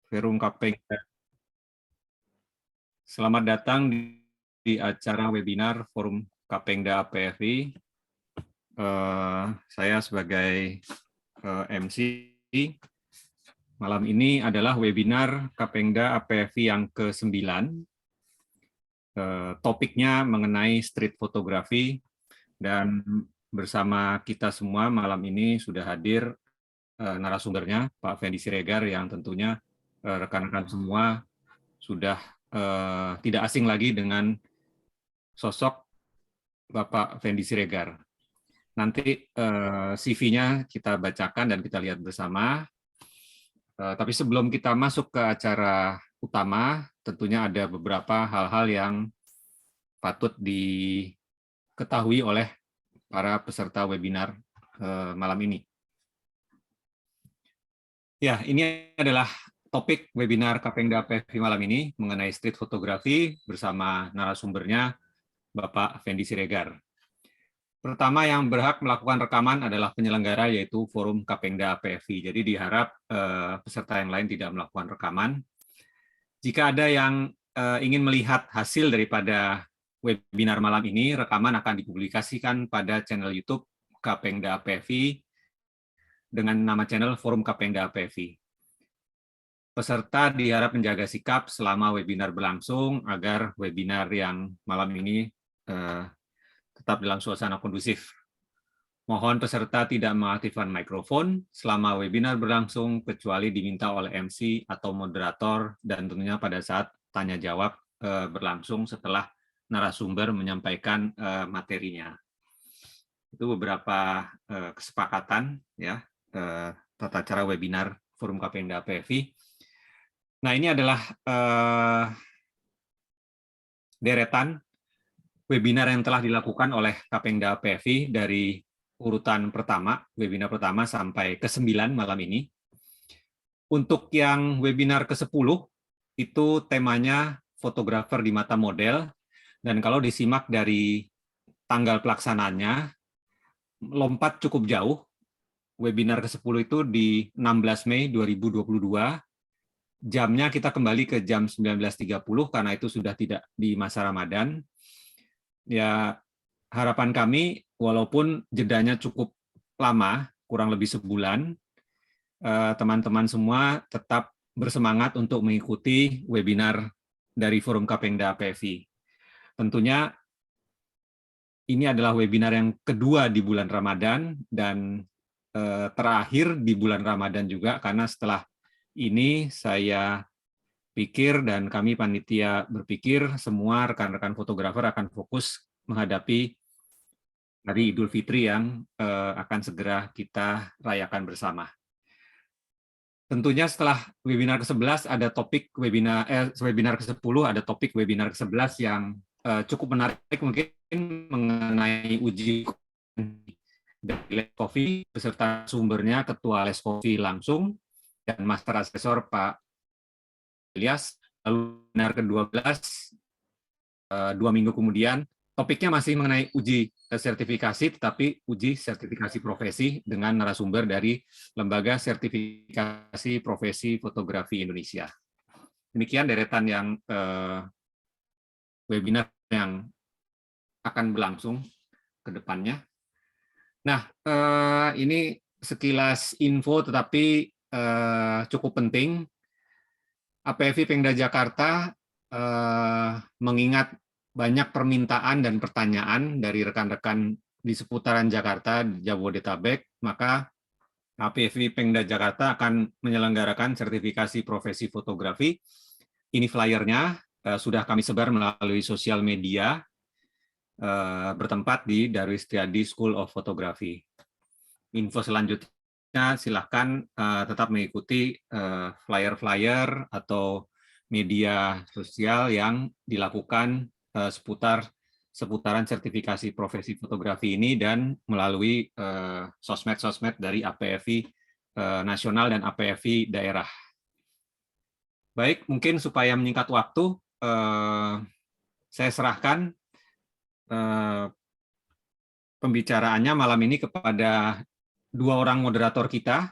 Forum Kapengda. Selamat datang di acara webinar Forum Kapengda APFI. Saya sebagai MC. Malam ini adalah webinar Kapengda APFI yang ke-9. Topiknya mengenai street fotografi, dan bersama kita semua malam ini sudah hadir narasumbernya Pak Fendi Siregar, yang tentunya rekan-rekan semua sudah tidak asing lagi dengan sosok Bapak Fendi Siregar. Nanti CV-nya kita bacakan dan kita lihat bersama. Tapi sebelum kita masuk ke acara utama, tentunya ada beberapa hal-hal yang patut diketahui oleh para peserta webinar malam ini. Ya, ini adalah topik webinar Kapengda APFI malam ini mengenai street fotografi bersama narasumbernya Bapak Fendi Siregar. Pertama yang berhak melakukan rekaman adalah penyelenggara, yaitu Forum Kapengda APFI. Jadi diharap peserta yang lain tidak melakukan rekaman. Jika ada yang ingin melihat hasil daripada webinar malam ini, rekaman akan dipublikasikan pada channel YouTube Kapengda APFI dengan nama channel Forum Kapengda APFI. Peserta diharap menjaga sikap selama webinar berlangsung agar webinar yang malam ini tetap dalam suasana kondusif. Mohon peserta tidak mengaktifkan mikrofon selama webinar berlangsung kecuali diminta oleh MC atau moderator, dan tentunya pada saat tanya jawab berlangsung setelah narasumber menyampaikan materinya. Itu beberapa kesepakatan ya tata cara webinar Forum Kapengda APFI. Nah, ini adalah deretan webinar yang telah dilakukan oleh Kapengda APFI dari urutan pertama, webinar pertama sampai ke-9 malam ini. Untuk yang webinar ke-10, itu temanya fotografer di mata model, dan kalau disimak dari tanggal pelaksanaannya, lompat cukup jauh. Webinar ke-10 itu di 16 Mei 2022, jamnya kita kembali ke jam 19.30 karena itu sudah tidak di masa Ramadan. Ya, harapan kami, walaupun jedanya cukup lama, kurang lebih sebulan, teman-teman semua tetap bersemangat untuk mengikuti webinar dari Forum Kapengda APFI. Tentunya ini adalah webinar yang kedua di bulan Ramadan dan terakhir di bulan Ramadan juga, karena setelah ini saya pikir dan kami panitia berpikir semua rekan-rekan fotografer akan fokus menghadapi hari Idul Fitri yang akan segera kita rayakan bersama. Tentunya setelah webinar ke-11 ada topik webinar ke-10 ada topik webinar ke-11 yang cukup menarik, mungkin mengenai uji dari Leskofi, beserta sumbernya Ketua Leskofi langsung dan Master Asesor Pak Ilyas. Lalu webinar ke-12 2 minggu kemudian, topiknya masih mengenai uji sertifikasi, tetapi uji sertifikasi profesi dengan narasumber dari Lembaga Sertifikasi Profesi Fotografi Indonesia. Demikian deretan yang webinar yang akan berlangsung ke depannya. Nah, ini sekilas info, tetapi cukup penting. APFI Pemda Jakarta mengingat banyak permintaan dan pertanyaan dari rekan-rekan di seputaran Jakarta, Jabodetabek, maka APFI Pemda Jakarta akan menyelenggarakan sertifikasi profesi fotografi. Ini flyernya sudah kami sebar melalui sosial media, bertempat di Darwis Triadi School of Photography. Info selanjutnya silahkan tetap mengikuti flyer-flyer atau media sosial yang dilakukan seputaran sertifikasi profesi fotografi ini, dan melalui sosmed-sosmed dari APFI nasional dan APFI daerah. Baik, mungkin supaya menyingkat waktu, saya serahkan pembicaraannya malam ini kepada dua orang moderator kita.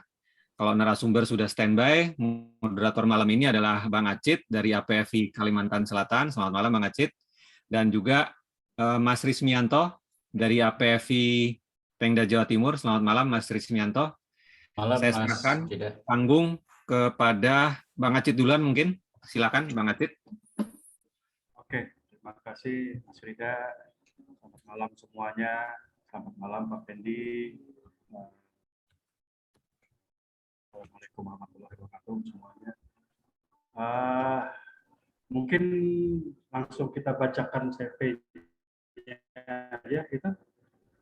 Kalau narasumber sudah standby, moderator malam ini adalah Bang Acit dari APFI Kalimantan Selatan. Selamat malam Bang Acit. Dan juga Mas Rismianto dari APFI Pemda Jawa Timur. Selamat malam Mas Rismianto. Malam, Saya Mas. serahkan panggung kepada Bang Acit duluan mungkin. Silakan Bang Acit. Oke, terima kasih Mas Rida. Selamat malam semuanya. Selamat malam Pak Fendi. Assalamualaikum warahmatullahi wabarakatuh semuanya. Mungkin langsung kita bacakan CV-nya ya kita.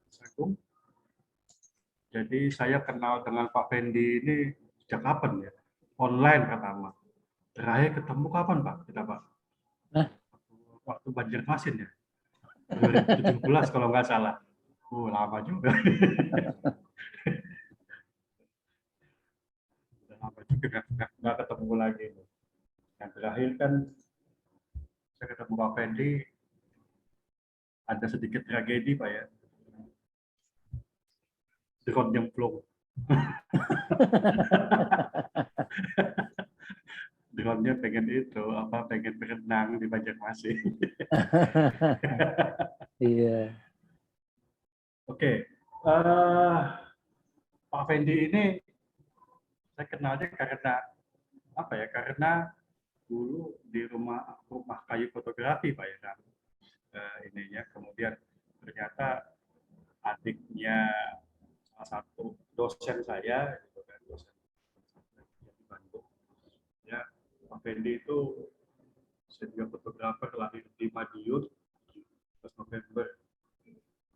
Assalamualaikum. Jadi saya kenal dengan Pak Fendi ini sejak kapan ya? Online pertama. Terakhir ketemu kapan Pak? Kita Pak? Waktu Banjarmasin ya? 2017 kalau nggak salah. Lama juga. Lama juga nggak ketemu lagi. Yang terakhir kan saya ketemu Pak Fendi, ada sedikit tragedi Pak ya. Drone nyemplung. Drone-nya pengen pengen berenang di Banjarmasin. Iya. Oke, Pak Fendi ini saya kenalnya karena karena dulu di rumah kayu fotografi Pak ya kan. Ininya kemudian ternyata adiknya salah satu dosen saya gitu kan, dosen di Bandung. Ya, Pak Fendi itu senior fotografer lahir di Madiun 1 November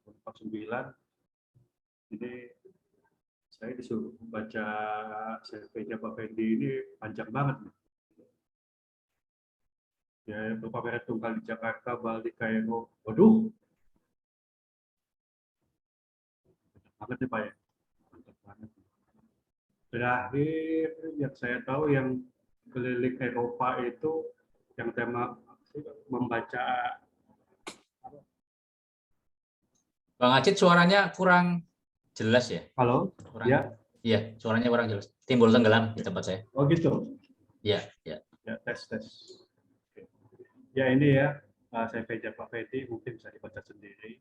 1949. Ini saya disuruh baca CV-nya Pak Fendi ini panjang banget nih. Ya, berpameran tunggal di Jakarta, Bali, Kairo. Waduh, mantap banget nih Pak ya. Mantap banget. Terakhir yang saya tahu yang keliling Eropa itu yang tema membaca. Bang Acit suaranya kurang jelas ya? Halo? Kurang, Ya? Iya, suaranya kurang jelas. Timbul tenggelam di tempat saya. Oh gitu? Iya, iya. Ya, tes. Oke. Ya ini ya, CV Pak Fendi mungkin bisa dibaca sendiri.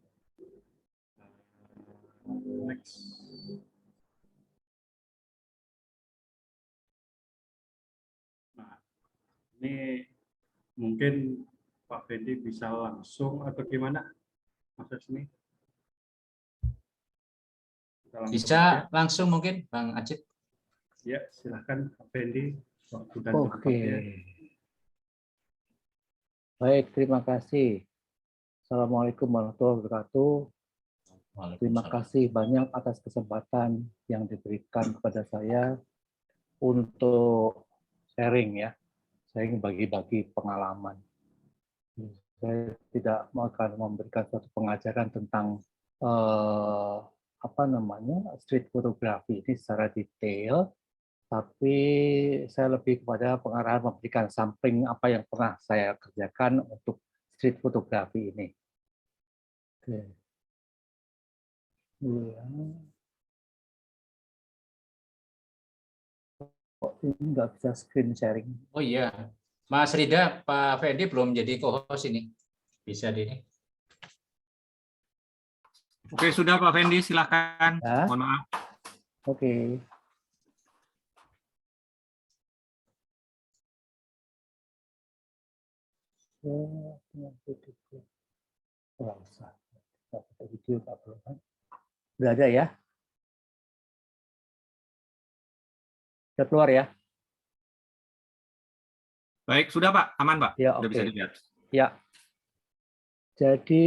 Next. Nah, ini mungkin Pak Fendi bisa langsung atau gimana, Mas Resmi? Bisa langsung mungkin, Bang Acit. Ya, silahkan Pak Fendi. Waktu dan Oke. tempatnya. Baik, terima kasih. Assalamualaikum warahmatullahi wabarakatuh. Terima kasih banyak atas kesempatan yang diberikan kepada saya untuk sharing ya. Sharing bagi-bagi pengalaman. Saya tidak akan memberikan suatu pengajaran tentang street photography ini secara detail, tapi saya lebih kepada pengarahan memberikan sampling apa yang pernah saya kerjakan untuk street photography ini. Oke. Ya. Kok ini nggak bisa screen sharing? Oh iya, Mas Rida, Pak Fendi belum jadi co-host ini. Bisa di ini. Oke, sudah Pak Fendi, silakan. Ya. Mohon maaf. Oke. Video udah ada ya? Udah keluar ya? Baik, sudah Pak, aman Pak. Ya, sudah oke. bisa dilihat. Ya. Jadi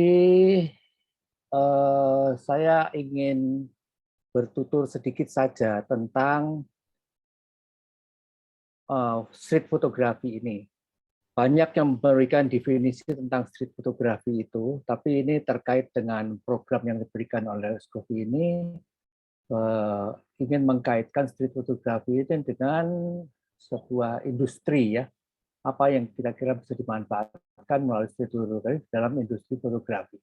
saya ingin bertutur sedikit saja tentang street photography ini. Banyak yang memberikan definisi tentang street photography itu, tapi ini terkait dengan program yang diberikan oleh Skofi ini, ingin mengkaitkan street photography itu dengan sebuah industri ya, apa yang kira-kira bisa dimanfaatkan melalui street photography dalam industri fotografi.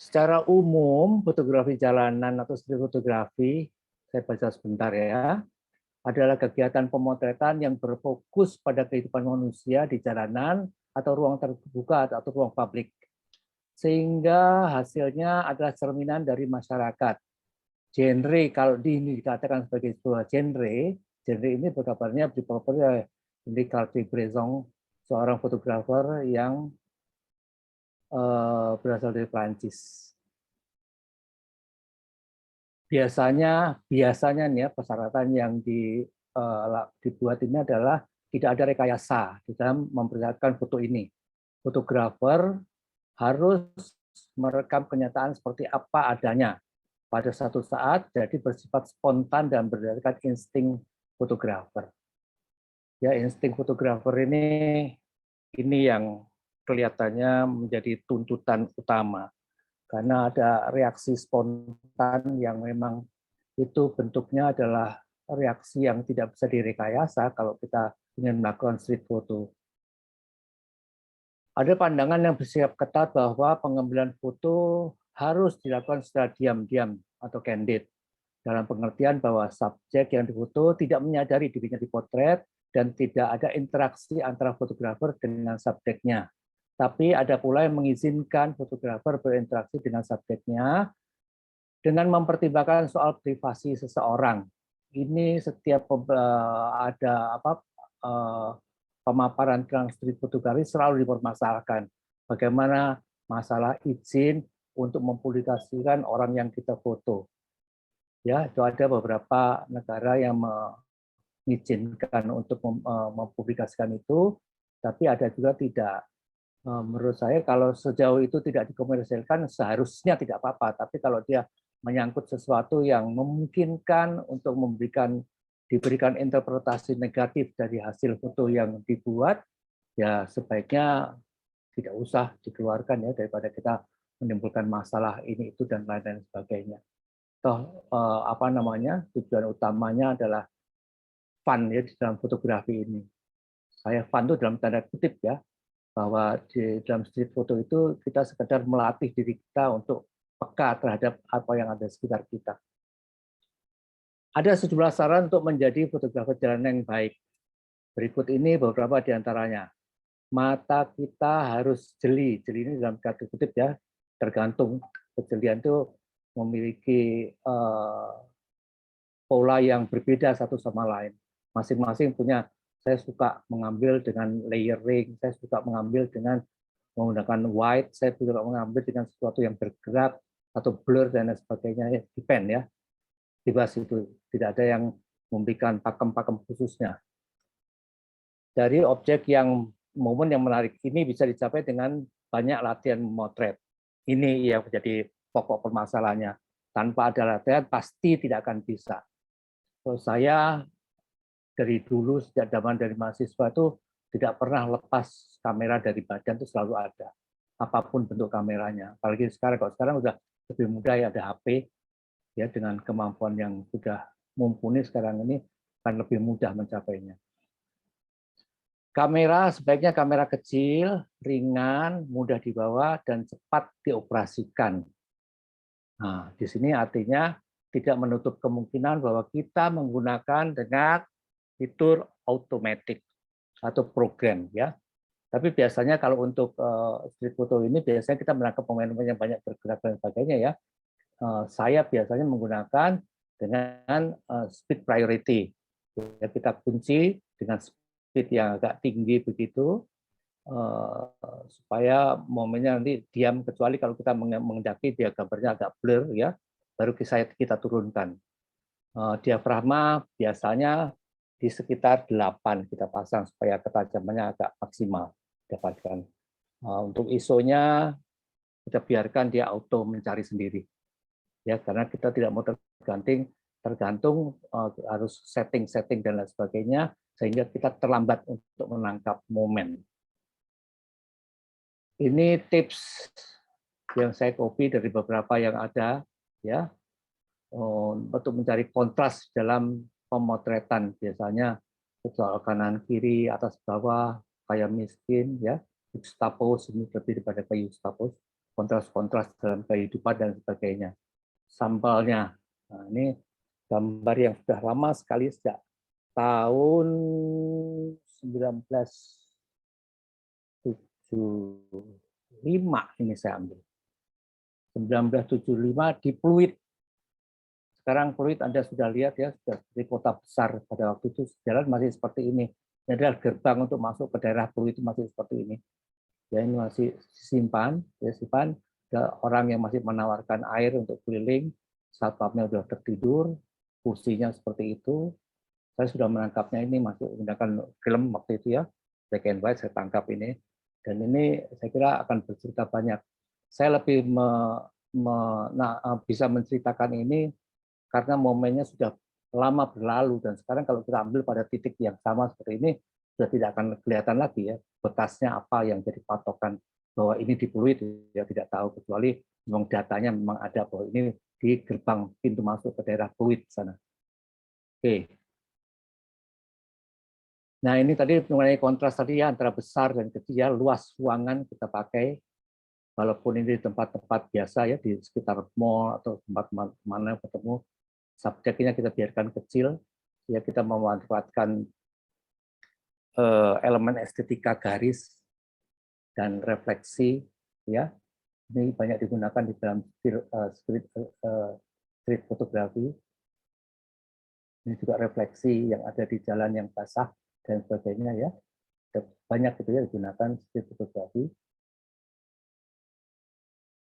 Secara umum, fotografi jalanan atau street fotografi, saya baca sebentar ya, adalah kegiatan pemotretan yang berfokus pada kehidupan manusia di jalanan atau ruang terbuka atau ruang publik. Sehingga hasilnya adalah cerminan dari masyarakat. Genre, kalau ini dikatakan sebagai sebuah genre ini berkabarnya diproduksi oleh Henri Cartier-Bresson, seorang fotografer yang berasal dari Prancis. Biasanya nih ya, persyaratan yang dibuat ini adalah tidak ada rekayasa di dalam memperlihatkan foto ini. Fotografer harus merekam kenyataan seperti apa adanya pada satu saat, jadi bersifat spontan dan berdasarkan insting fotografer. Ya, insting fotografer ini yang kelihatannya menjadi tuntutan utama. Karena ada reaksi spontan yang memang itu bentuknya adalah reaksi yang tidak bisa direkayasa kalau kita ingin melakukan street photo. Ada pandangan yang bersifat ketat bahwa pengambilan foto harus dilakukan secara diam-diam atau candid, dalam pengertian bahwa subjek yang difoto tidak menyadari dirinya dipotret dan tidak ada interaksi antara fotografer dengan subjeknya. Tapi ada pula yang mengizinkan fotografer berinteraksi dengan subjeknya dengan mempertimbangkan soal privasi seseorang. Ini setiap ada pemaparan tentang street fotografi selalu dipermasalahkan. Bagaimana masalah izin untuk mempublikasikan orang yang kita foto. Ya, itu ada beberapa negara yang mengizinkan untuk mempublikasikan itu, tapi ada juga tidak. Menurut saya kalau sejauh itu tidak dikomersilkan seharusnya tidak apa-apa, tapi kalau dia menyangkut sesuatu yang memungkinkan untuk diberikan interpretasi negatif dari hasil foto yang dibuat, ya sebaiknya tidak usah dikeluarkan ya, daripada kita menimbulkan masalah ini itu dan lain-lain sebagainya. Toh tujuan utamanya adalah fun ya di dalam fotografi ini. Saya fun itu dalam tanda kutip ya, bahwa di dalam street foto itu kita sekedar melatih diri kita untuk peka terhadap apa yang ada di sekitar kita. Ada sejumlah saran untuk menjadi fotografer jalanan yang baik. Berikut ini beberapa di antaranya. Mata kita harus jeli. Jeli ini dalam kata kutip ya, tergantung. Kejelian itu memiliki pola yang berbeda satu sama lain. Masing-masing punya. Saya suka mengambil dengan layering, saya suka mengambil dengan menggunakan white, saya juga mengambil dengan sesuatu yang bergerak atau blur dan lain sebagainya, depend ya. Bebas itu, tidak ada yang memberikan pakem-pakem khususnya. Dari objek momen yang menarik ini bisa dicapai dengan banyak latihan memotret. Ini yang menjadi pokok permasalahannya. Tanpa ada latihan pasti tidak akan bisa. Kalau saya dari dulu sejak zaman dari mahasiswa itu tidak pernah lepas kamera dari badan, itu selalu ada apapun bentuk kameranya. Apalagi sekarang, kalau sekarang sudah lebih mudah ya, ada HP ya, dengan kemampuan yang sudah mumpuni sekarang ini akan lebih mudah mencapainya. Kamera sebaiknya kamera kecil, ringan, mudah dibawa dan cepat dioperasikan. Nah, di sini artinya tidak menutup kemungkinan bahwa kita menggunakan dengan fitur automatic atau program ya. Tapi biasanya kalau untuk street photo ini biasanya kita menangkap pemain-pemain yang banyak bergerak dan sebagainya ya. Saya biasanya menggunakan dengan speed priority. Ya, kita kunci dengan speed yang agak tinggi begitu supaya momennya nanti diam, kecuali kalau kita mengendaki dia gambarnya agak blur ya, baru kita turunkan. Diafragma biasanya di sekitar 8 kita pasang supaya ketajamannya agak maksimal dapatkan. Untuk ISO-nya kita biarkan dia auto mencari sendiri. Ya, karena kita tidak mau tergantung harus setting dan lain sebagainya sehingga kita terlambat untuk menangkap momen. Ini tips yang saya copy dari beberapa yang ada ya, untuk mencari kontras dalam pemotretan, biasanya soal kanan kiri atas bawah, kaya miskin ya, juxtapose, ini lebih daripada juxtapose, kontras-kontras dalam kehidupan dan sebagainya. Sampelnya, nah, ini gambar yang sudah lama sekali sejak tahun 1975 ini saya ambil. 1975 di Pluit. Sekarang Pluit Anda sudah lihat ya, sudah seperti kota besar. Pada waktu itu jalan masih seperti ini. Ini adalah gerbang untuk masuk ke daerah Pluit itu masih seperti ini. Ya, ini masih simpan, ya simpan. Ada orang yang masih menawarkan air untuk keliling. Satpamnya sudah tertidur, kursinya seperti itu. Saya sudah menangkapnya, ini masuk menggunakan film waktu itu ya, black and white, saya tangkap ini. Dan ini saya kira akan bercerita banyak. Saya lebih bisa menceritakan ini karena momennya sudah lama berlalu, dan sekarang kalau kita ambil pada titik yang sama seperti ini, sudah tidak akan kelihatan lagi ya betasnya apa yang jadi patokan bahwa ini di Pluit, ya tidak tahu, kecuali memang datanya memang ada bahwa ini di gerbang pintu masuk ke daerah Pluit sana. Oke. Nah, ini tadi mengenai kontras tadi ya, antara besar dan kecil ya, luas ruangan kita pakai, walaupun ini di tempat-tempat biasa ya, di sekitar mall atau tempat mana ketemu, subjeknya kita biarkan kecil, ya kita memanfaatkan elemen estetika garis dan refleksi, ya. Ini banyak digunakan di dalam street fotografi. Ini juga refleksi yang ada di jalan yang basah dan sebagainya ya. Banyak itu ya digunakan street fotografi.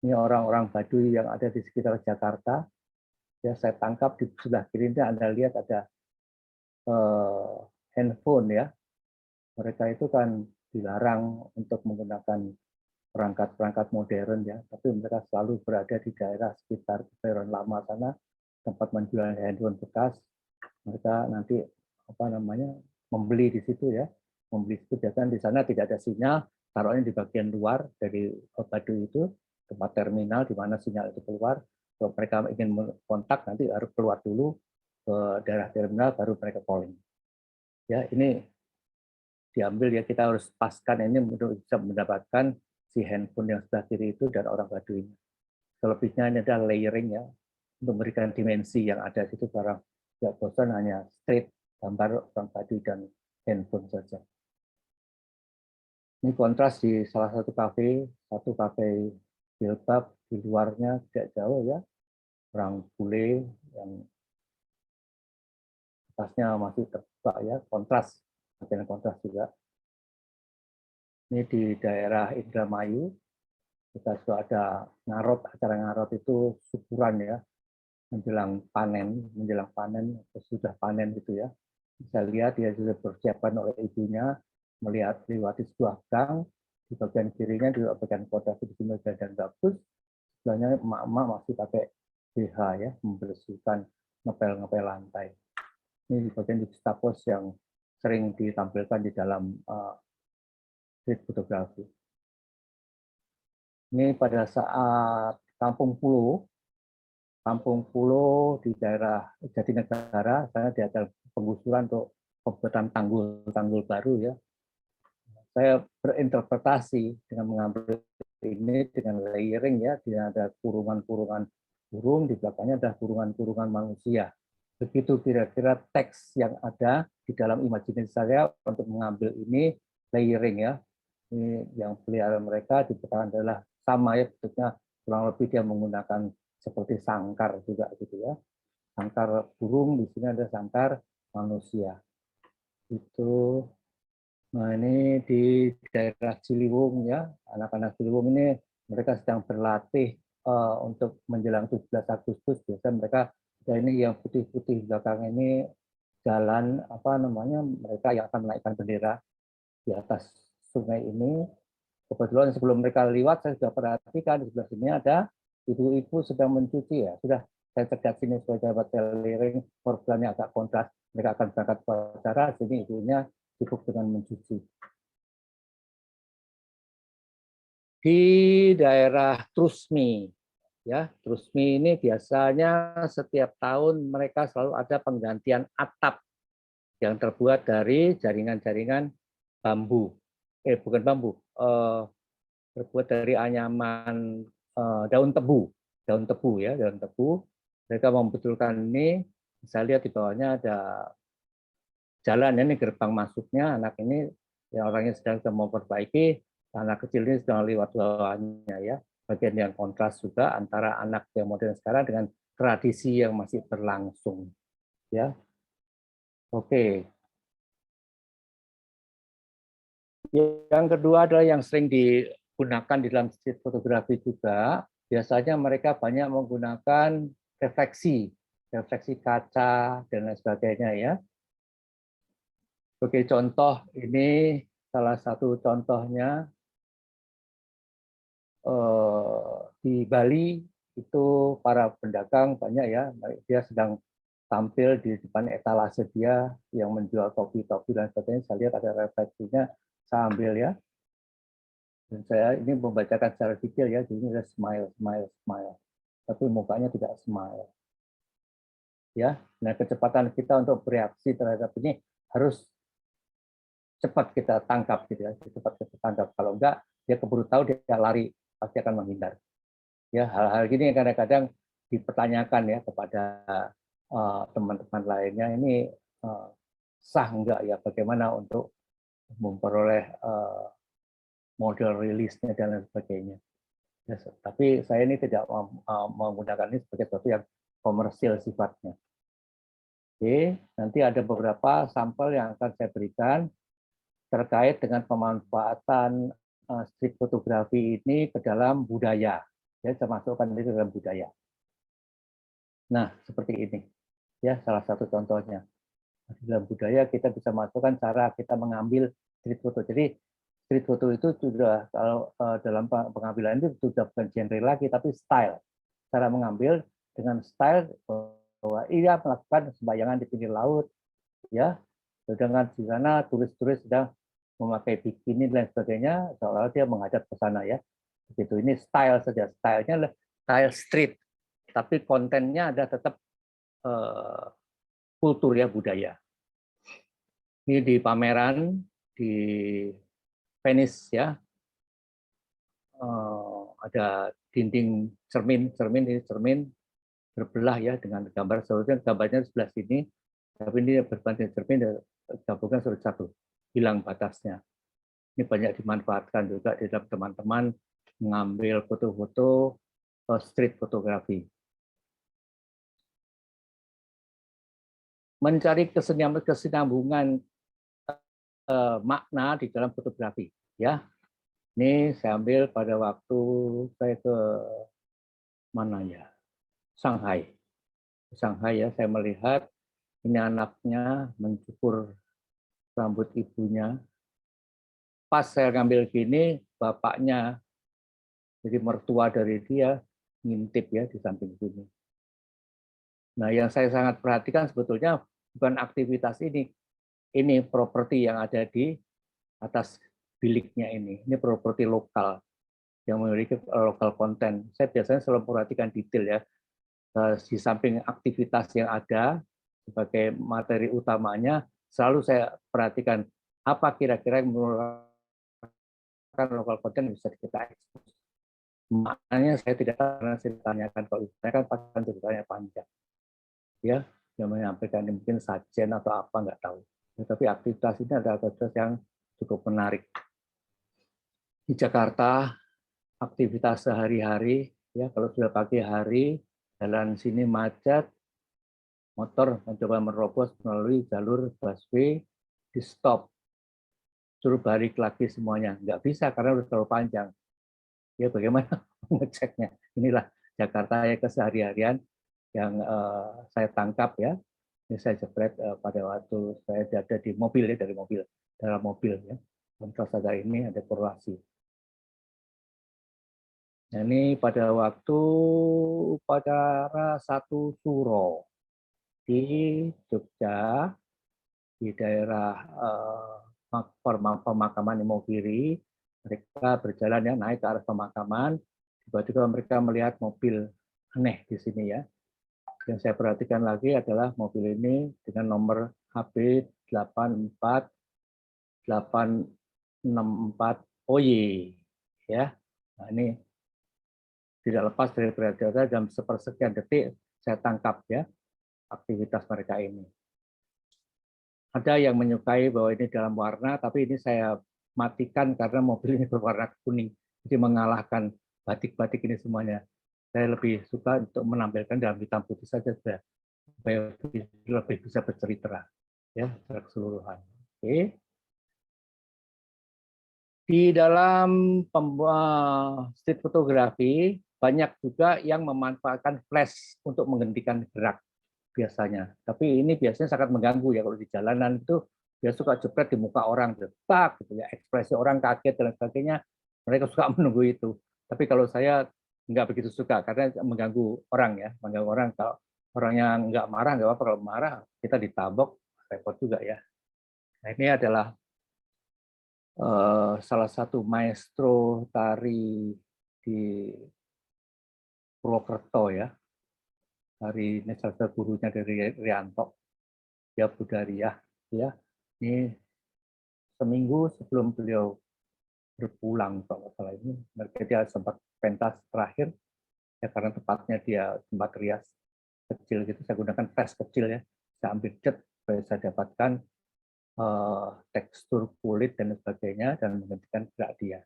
Ini orang-orang Baduy yang ada di sekitar Jakarta. Ya, saya tangkap di sebelah kiri ini Anda lihat ada handphone ya. Mereka itu kan dilarang untuk menggunakan perangkat-perangkat modern ya, tapi mereka selalu berada di daerah sekitar Kebayoran Lama sana, tempat menjual handphone bekas. Mereka nanti membeli di situ ya, membeli itu biasanya di sana tidak ada sinyal, taruhnya di bagian luar dari Baduy itu, tempat terminal di mana sinyal itu keluar. Kalau mereka ingin kontak nanti harus keluar dulu ke daerah terminal baru mereka calling. Ya, ini diambil ya, kita harus paskan ini untuk bisa mendapatkan si handphone yang sebelah kiri itu dan orang Baduy. Selebihnya ini adalah layering ya, untuk memberikan dimensi yang ada di situ, barang tidak bosan hanya straight gambar orang Baduy dan handphone saja. Ini kontras di salah satu kafe jilbab, di luarnya tidak jauh ya, orang bule yang atasnya masih terbuka ya, kontras, bagian kontras juga. Ini di daerah Indramayu, kita sudah ada ngarot, acara ngarot itu syukuran ya, menjelang panen, sudah panen gitu ya. Bisa lihat dia sudah persiapan oleh ibunya, melihat lewati sebuah gang, di bagian kirinya juga bagian kota di meja dan bagus, sebelahnya emak-emak masih pakai BH ya, membersihkan ngepel-ngepel lantai. Ini di bagian juxtapose yang sering ditampilkan di dalam street fotografi. Ini pada saat Kampung Pulo di daerah Jatinegara, karena dia ada penggusuran untuk pembuatan tanggul baru ya. Saya berinterpretasi dengan mengambil ini dengan layering ya, dia ada kurungan-kurungan burung, di belakangnya ada kurungan-kurungan manusia. Begitu kira-kira teks yang ada di dalam imajinasi saya untuk mengambil ini layering ya. Ini yang pelihara mereka di belakang adalah sama ya, bentuknya kurang lebih dia menggunakan seperti sangkar juga gitu ya. Sangkar burung, di sini ada sangkar manusia. Itu. Nah, ini di daerah Ciliwung ya, anak-anak Ciliwung ini mereka sedang berlatih untuk menjelang 17 Agustus. Biasanya mereka, ya ini yang putih-putih di belakang ini jalan mereka yang akan menaikkan bendera di atas sungai ini. Kebetulan sebelum mereka lewat, saya sudah perhatikan di sebelah sini ada ibu-ibu sedang mencuci ya. Sudah saya cegat sini supaya dapat layering, warnanya agak kontras. Mereka akan berangkat ke acara, sini ibunya sibuk dengan mencuci. Di daerah Trusmi, ya Trusmi ini biasanya setiap tahun mereka selalu ada penggantian atap yang terbuat dari jaringan-jaringan bambu, bukan bambu, terbuat dari anyaman daun tebu ya, daun tebu. Mereka membetulkan ini, saya lihat di bawahnya ada jalan, ini gerbang masuknya, anak ini yang orangnya sedang mau perbaiki, anak kecil ini sedang lewat bawahnya ya. Bagian yang kontras juga antara anak yang modern sekarang dengan tradisi yang masih berlangsung ya. Oke. Yang kedua adalah yang sering digunakan di dalam street fotografi juga, biasanya mereka banyak menggunakan refleksi kaca dan lain sebagainya ya. Sebagai contoh, ini salah satu contohnya di Bali itu para pedagang banyak ya, dia sedang tampil di depan etalase dia yang menjual topi-topi dan sebagainya. Saya lihat ada refleksinya, saya ambil ya. Dan saya ini membacakan secara detail ya, jadi ini ada smile, smile, smile. Tapi mukanya tidak smile. Ya, nah kecepatan kita untuk bereaksi terhadap ini harus cepat kita tangkap gitu ya, cepat kita tangkap. Kalau enggak, dia keburu tahu dia lari, pasti akan menghindar. Ya, hal-hal gini kadang-kadang dipertanyakan ya kepada teman-teman lainnya, ini sah enggak ya, bagaimana untuk memperoleh model rilisnya dan lain sebagainya. Ya, tapi saya ini tidak menggunakan ini sebagai sesuatu yang komersil sifatnya. Oke, nanti ada beberapa sampel yang akan saya berikan terkait dengan pemanfaatan street fotografi ini ke dalam budaya. Ya, saya masukkan itu ke dalam budaya. Nah, seperti ini. Ya, salah satu contohnya. Di dalam budaya kita bisa masukkan cara kita mengambil street foto. Jadi street foto itu sudah kalau dalam pengambilan itu sudah bukan genre lagi, tapi style. Cara mengambil dengan style bahwa ia melakukan sembayangan di pinggir laut, ya, sedangkan di sana turis-turis sedang memakai bikini dan sebagainya, seolah dia menghadap ke sana ya. Begitu, ini style saja, stylenya style street, tapi kontennya ada tetap kultur ya, budaya. Ini di pameran di Venice ya, ada dinding cermin ini cermin berbelah ya dengan gambar, seharusnya gambarnya sebelah sini, tapi ini berbanding cermin gabungkan sudah satu, hilang batasnya. Ini banyak dimanfaatkan juga di dalam teman-teman mengambil foto-foto street fotografi. Mencari kesinambungan makna di dalam fotografi ya. Ini saya ambil pada waktu saya ke mana ya, Shanghai ya, saya melihat ini anaknya mencukur rambut ibunya. Pas saya ngambil gini, bapaknya jadi mertua dari dia ngintip ya di samping sini. Nah, yang saya sangat perhatikan sebetulnya bukan aktivitas ini properti yang ada di atas biliknya ini properti lokal yang memiliki lokal konten. Saya biasanya selalu perhatikan detail ya, di samping aktivitas yang ada sebagai materi utamanya, selalu saya perhatikan apa kira-kira yang merupakan lokal konten bisa kita ekspos. Maknanya saya tidak pernah saya tanyakan, kalau saya kan pasti ceritanya panjang. Ya, yang menyampaikan mungkin sajen atau apa nggak tahu. Ya, tapi aktivitas ini adalah aktivitas yang cukup menarik. Di Jakarta, aktivitas sehari-hari, ya kalau sudah pagi hari, jalan sini macet, motor mencoba menerobos melalui jalur busway, di stop, suruh balik lagi semuanya. Nggak bisa karena sudah terlalu panjang. Ya bagaimana ngeceknya? Inilah Jakarta ya kesehari-harian yang saya tangkap ya. Ini saya jepret pada waktu saya ada di mobil ya, dalam mobil ya. Contoh saja ini ada korelasi. Nah, ini pada waktu upacara Satu Suro di Jogja, di daerah pemakaman Imogiri, mereka berjalan ya naik ke arah pemakaman, tiba-tiba mereka melihat mobil aneh di sini ya. Yang saya perhatikan lagi adalah mobil ini dengan nomor HB 84864 OY ya. Nah, ini tidak lepas dari data dalam sepersekian detik saya tangkap ya aktivitas mereka ini. Ada yang menyukai bahwa ini dalam warna, tapi ini saya matikan karena mobil ini berwarna kuning, jadi mengalahkan batik-batik ini semuanya. Saya lebih suka untuk menampilkan dalam hitam putih saja sudah, supaya lebih bisa bercerita ya secara keseluruhan. Oke. Di dalam street fotografi banyak juga yang memanfaatkan flash untuk menghentikan gerak biasanya. Tapi ini biasanya sangat mengganggu ya kalau di jalanan itu dia suka jepret di muka orang, tak gitu ya, ekspresi orang kaget dan sebagainya. Mereka suka menunggu itu. Tapi kalau saya nggak begitu suka karena mengganggu orang ya, mengganggu orang. Kalau orangnya nggak marah nggak apa-apa, kalau marah kita ditabok repot juga ya. Nah, ini adalah salah satu maestro tari di Purwokerto ya. Hari ini salah satu gurunya dari Rianto, ya Budariah ya. Ini seminggu sebelum beliau berpulang kalau salah ini, mereka dia sempat pentas terakhir ya karena tempatnya dia tempat rias kecil gitu, saya gunakan flash kecil ya, saya ambil cat supaya saya dapatkan tekstur kulit dan sebagainya dan menggantikan gerak dia.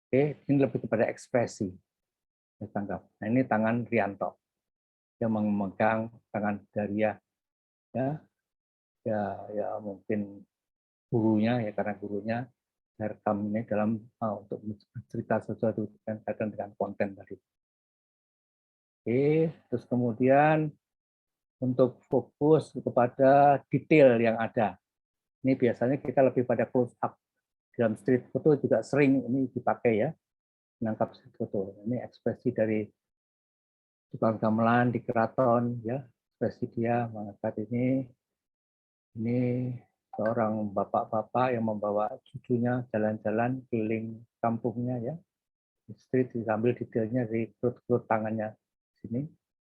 Oke, ini lebih kepada ekspresi. Tangkap. Nah ini tangan Rianto yang memegang tangan Daria ya mungkin gurunya ya karena gurunya rekam ini dalam untuk bercerita sesuatu yang kaitan dengan konten tadi. Oke, terus kemudian untuk fokus kepada detail yang ada. Ini biasanya kita lebih pada close up. Dalam street photo juga sering ini dipakai ya, menangkap street photo. Ini ekspresi dari tukang gamelan di keraton ya, ekspresi dia mengangkat ini seorang bapak-bapak yang membawa cucunya jalan-jalan keliling kampungnya ya, di street diambil detailnya dari perut tangannya sini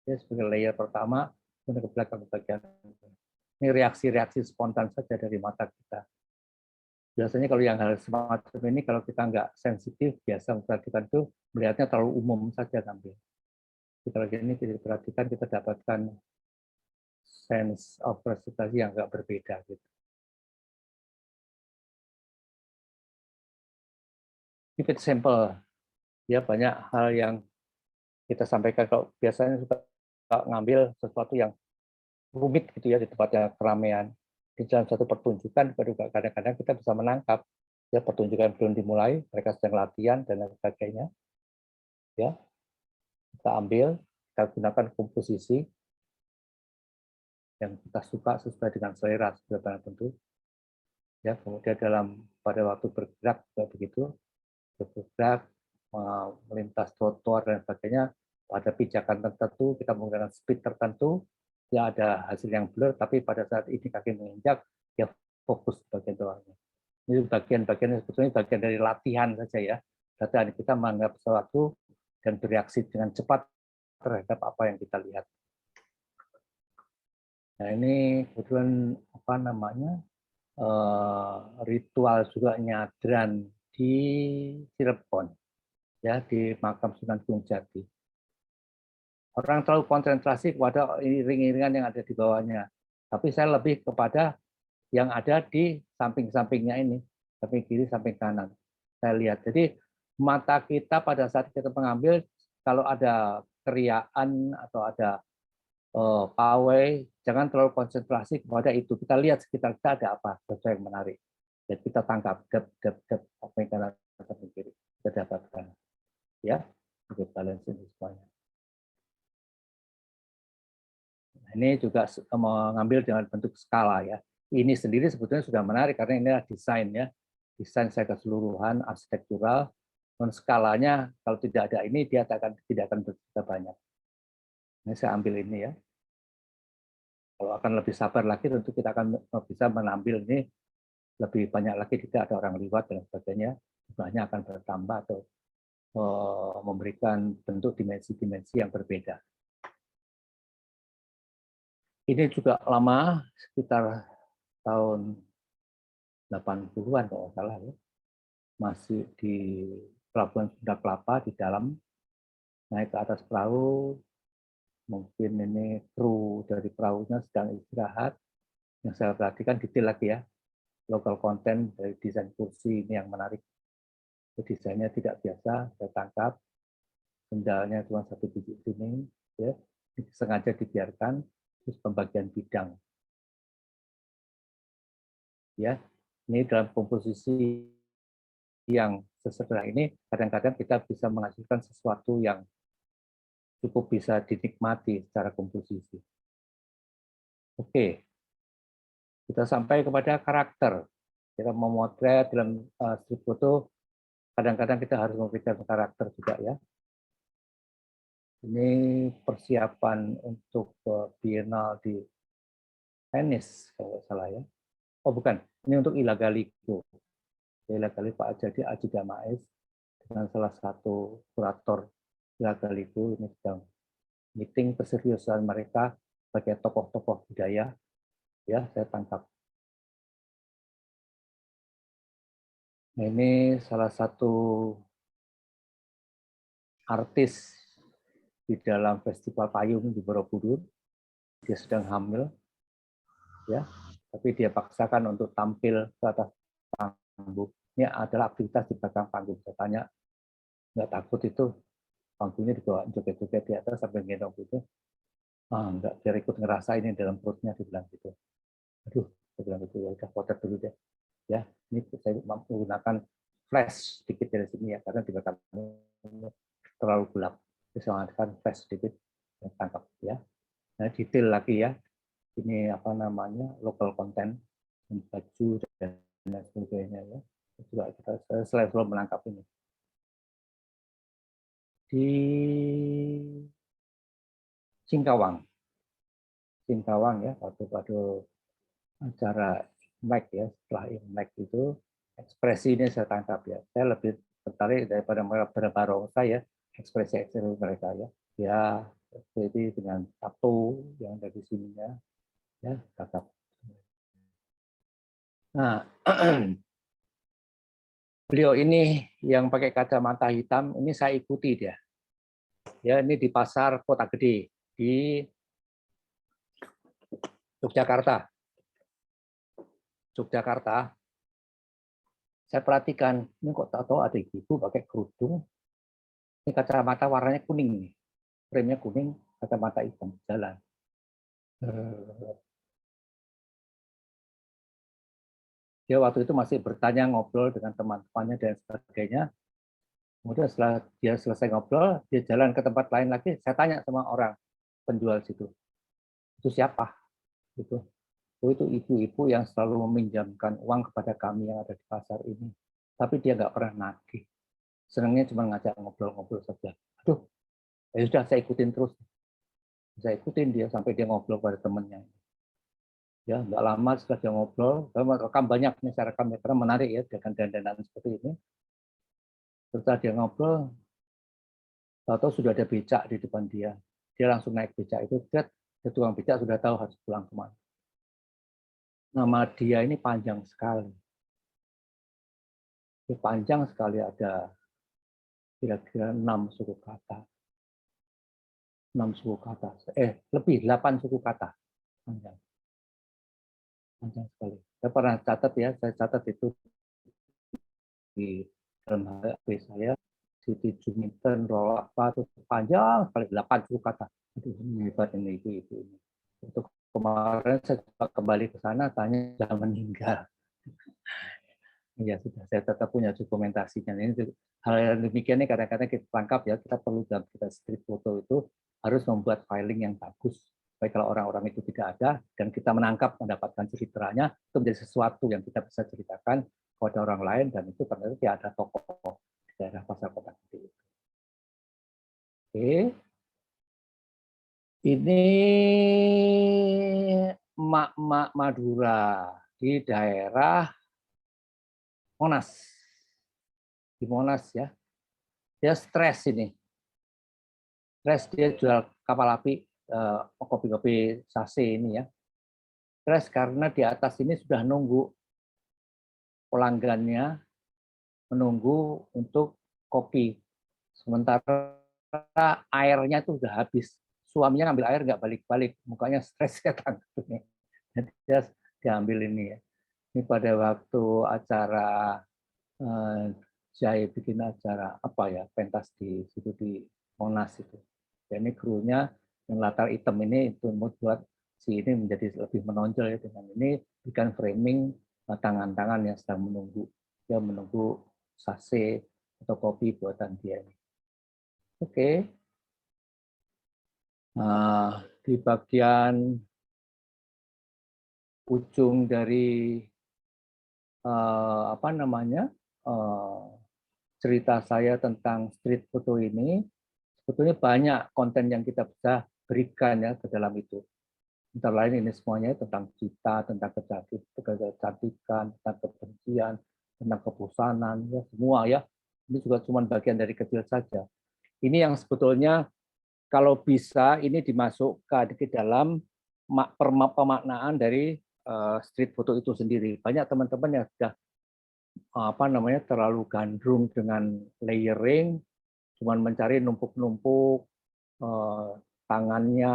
ya, sebagai layer pertama, kemudian ke belakang bagian ini reaksi-reaksi spontan saja dari mata kita. Biasanya kalau yang hal semacam ini kalau kita nggak sensitif biasa memperhatikan itu melihatnya terlalu umum saja tampil. Kalau ini kita perhatikan kita dapatkan sense of presentasi yang agak berbeda gitu. Ini fit sampel ya, banyak hal yang kita sampaikan. Kalau biasanya suka ngambil sesuatu yang rumit gitu ya di tempat yang keramaian, di dalam satu pertunjukan kadang-kadang kita bisa menangkap ya pertunjukan belum dimulai, mereka sedang latihan dan lain sebagainya ya, kita ambil, kita gunakan komposisi yang kita suka sesuai dengan selera sebenarnya tentu ya. Kemudian pada waktu bergerak juga begitu, bergerak melintas trotoar dan sebagainya, pada pijakan tertentu kita menggunakan speed tertentu ya, ada hasil yang blur, tapi pada saat ini kaki menginjak ya fokus bagian bawahnya. Ini bagian-bagian sebetulnya bagian dari latihan saja ya, latihan kita menganggap sesuatu dan bereaksi dengan cepat terhadap apa yang kita lihat. Nah ini kebetulan apa namanya ritual juga nyadran di Cirebon ya, di makam Sunan Gunung Jati. Orang terlalu konsentrasi kepada iring-iringan yang ada di bawahnya, tapi saya lebih kepada yang ada di samping-sampingnya ini, samping kiri, samping kanan. Saya lihat. Jadi mata kita pada saat kita mengambil, kalau ada keriaan atau ada pawai, jangan terlalu konsentrasi kepada itu. Kita lihat sekitar kita ada apa, sesuatu yang menarik. Dan kita tangkap, samping kanan, samping kiri, kita dapatkan. Ya, untuk balance ini semuanya. Ini juga mengambil dengan bentuk skala ya. Ini sendiri sebetulnya sudah menarik karena ini adalah desain ya, desain secara keseluruhan arsitektural. Dan skalanya kalau tidak ada ini dia tidak akan bercerita banyak. Ini saya ambil ini ya. Kalau akan lebih sabar lagi tentu kita akan bisa mengambil ini lebih banyak lagi, tidak ada orang liwat dan sebagainya, jumlahnya akan bertambah atau memberikan bentuk dimensi-dimensi yang berbeda. Ini juga lama, sekitar tahun 80-an kalau nggak salah ya. Masih di Pelabuhan Sunda Kelapa di dalam naik ke atas perahu, mungkin ini kru dari perahunya sedang istirahat. Yang saya perhatikan detail lagi ya, local content dari desain kursi ini yang menarik. Desainnya tidak biasa, saya tangkap. Sendalnya cuma satu biji sini, ya, sengaja dibiarkan. Terus pembagian bidang, ya. Ini dalam komposisi yang sesederhana ini, kadang-kadang kita bisa menghasilkan sesuatu yang cukup bisa dinikmati secara komposisi. Oke, kita sampai kepada karakter. Kita memotret dalam street foto, kadang-kadang kita harus memberikan karakter juga ya. Ini persiapan untuk Biennale di Venice, kalau salah ya. Oh bukan, ini untuk Ilagaligo. Ilagali Pak Jadi Aji Damais dengan salah satu kurator Ilagaligo ini sedang meeting keseriusan mereka sebagai tokoh-tokoh budaya. Ya, saya tangkap. Nah, ini salah satu artis di dalam festival payung di Borobudur. Dia sedang hamil, ya, tapi dia paksakan untuk tampil ke atas panggung. Ini adalah aktivitas di belakang panggung. Saya tanya, nggak takut itu panggungnya dibawa joget-joget di atas sampai gendong gitu? Ah, enggak, biar ikut ngerasain ini dalam perutnya, dibilang gitu. Aduh, saya bilang gitu, ya udah potret dulu deh. Ya, ini saya menggunakan flash sedikit dari sini ya, karena di belakang terlalu gelap. Saya menggunakan flash sedikit, saya tangkap ya. Nah, detail lagi ya. Ini apa namanya, local content, baju dan lain sebagainya ya. Juga saya selalu menangkap ini. Di Singkawang ya, pada acara Imlek ya, setelah Imlek itu ekspresi ini saya tangkap ya. Saya lebih tertarik daripada barongsai ya, ekspresi mereka ya. Ya, jadi dengan tato yang dari sininya ya, tangkap. Nah, beliau ini yang pakai kacamata hitam, ini saya ikuti dia. Ya, ini di pasar Kota Gede di Yogyakarta. Saya perhatikan, ini kok tahu ada ibu pakai kerudung, ini kacamata warnanya kuning nih, frame-nya kuning, kacamata hitam, jalan. Dia waktu itu masih bertanya, ngobrol dengan teman-temannya dan sebagainya. Kemudian setelah dia selesai ngobrol, dia jalan ke tempat lain lagi. Saya tanya sama orang penjual situ, itu siapa? Itu ibu-ibu yang selalu meminjamkan uang kepada kami yang ada di pasar ini. Tapi dia nggak pernah nagih. Senangnya cuma ngajak ngobrol-ngobrol saja. Aduh, ya sudah saya ikutin terus. Saya ikutin dia sampai dia ngobrol pada temannya. Ya, nggak lama setelah dia ngobrol, saya rekam banyak nih, saya rekam ya, karena menarik ya dengan dandanan seperti ini. Setelah dia ngobrol, tahu sudah ada becak di depan dia. Dia langsung naik becak itu, dia tukang becak sudah tahu harus pulang kemana. Nama dia ini panjang sekali. Panjang sekali, ada kira-kira 6 suku kata. 6 suku kata. Lebih 8 suku kata. Panjang. Panjang sekali. Saya pernah catat ya, saya catat itu di dalam HP saya, Siti Juminten, roll apa, itu panjang sekali, 8 suku kata. Aduh, ini hebat ini, itu. Untuk kemarin saya kembali ke sana, tanya sudah meninggal. Ya sudah, saya tetap punya dokumentasinya. Ini hal yang demikian ini kadang-kadang kita tangkap ya, kita perlu dalam kita street foto itu harus membuat filing yang bagus. Baik kalau orang-orang itu tidak ada dan kita menangkap mendapatkan ceritanya, itu menjadi sesuatu yang kita bisa ceritakan kepada orang lain, dan itu ternyata tidak ada tokoh di daerah pasar Kota Gede. Oke. Ini emak-emak Madura di daerah Monas. Di Monas ya. Dia stres ini. Stres, dia jual kapal api, kopi-kopi sase ini ya. Stres karena di atas ini sudah nunggu pelanggannya, menunggu untuk kopi. Sementara airnya itu udah habis. Suaminya ngambil air nggak balik-balik, mukanya stres kan. Jadi dia diambil ini ya. Ini pada waktu acara Jai bikin acara apa ya, pentas di situ di Monas itu. Dan ini krunya yang latar hitam ini itu buat si ini menjadi lebih menonjol ya, dengan ini bikin framing tangan-tangan yang sedang menunggu, dia menunggu sase atau kopi buatan dia ini. Oke. Nah, di bagian ujung dari apa namanya cerita saya tentang street foto ini, sebetulnya banyak konten yang kita bisa berikan ya ke dalam itu. Antara lain ini semuanya tentang cita, tentang kecantikan, tentang kebencian, tentang kebosanan, ya semua ya. Ini juga cuma bagian dari kecil saja. Ini yang sebetulnya kalau bisa ini dimasukkan ke dalam pemaknaan dari street foto itu sendiri. Banyak teman-teman yang sudah apa namanya terlalu gandrung dengan layering, cuman mencari numpuk-numpuk tangannya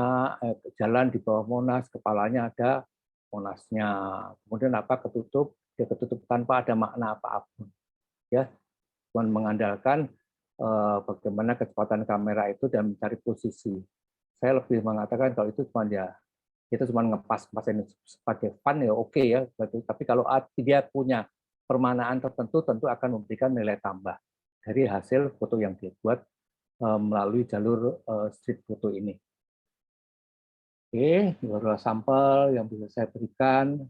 jalan di bawah Monas, kepalanya ada Monasnya, kemudian apa ketutup, dia ketutup tanpa ada makna apapun, ya, cuman mengandalkan bagaimana kecepatan kamera itu dan mencari posisi. Saya lebih mengatakan kalau itu cuma ya kita cuma ngepas-pasin sebagai fun ya oke ya, tapi kalau dia punya permanaan tertentu tentu akan memberikan nilai tambah dari hasil foto yang dia buat melalui jalur street foto ini. Oke, beberapa sampel yang bisa saya berikan.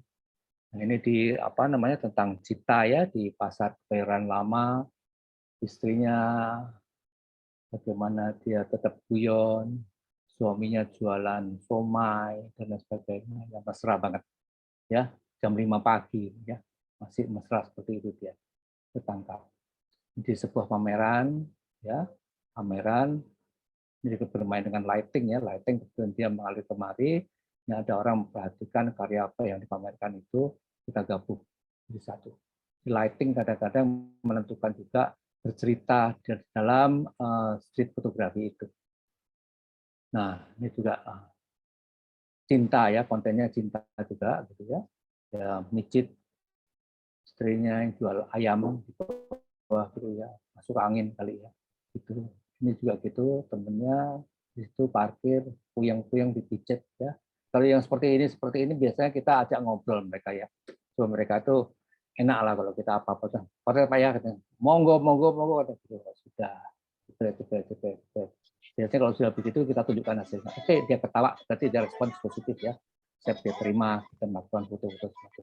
Nah, ini di apa namanya tentang Cita ya di Pasar Kebayoran Lama, istrinya bagaimana dia tetap guyon, suaminya jualan somai dan lain sebagainya, yang mesra banget ya, jam 5 pagi ya, masih mesra seperti itu dia tertangkap di sebuah pameran ya, pameran ini bermain dengan lighting ya, lighting kemudian dia mengalir kemari, ini ada orang memperhatikan karya apa yang dipamerkan itu, kita gabung di satu. Lighting kadang-kadang menentukan juga bercerita di dalam street fotografi itu. Nah, ini juga cinta ya, kontennya cinta juga gitu ya. Ya micit istrinya yang jual ayam di bawah gitu ya, masuk angin kali ya. Gitu. Ini juga gitu, temennya di situ parkir, puyeng-puyeng dipijet ya. Kalau yang seperti ini biasanya kita ajak ngobrol mereka ya. So mereka itu enak lah kalau kita apa-apa tuh. Parkir Pak ya, katanya. Monggo, sudah. Biasanya kalau sudah begitu kita tunjukkan hasilnya. Oke, dia ketawa, berarti dia respons positif ya. Saya terima, kita melakukan foto-foto seperti itu.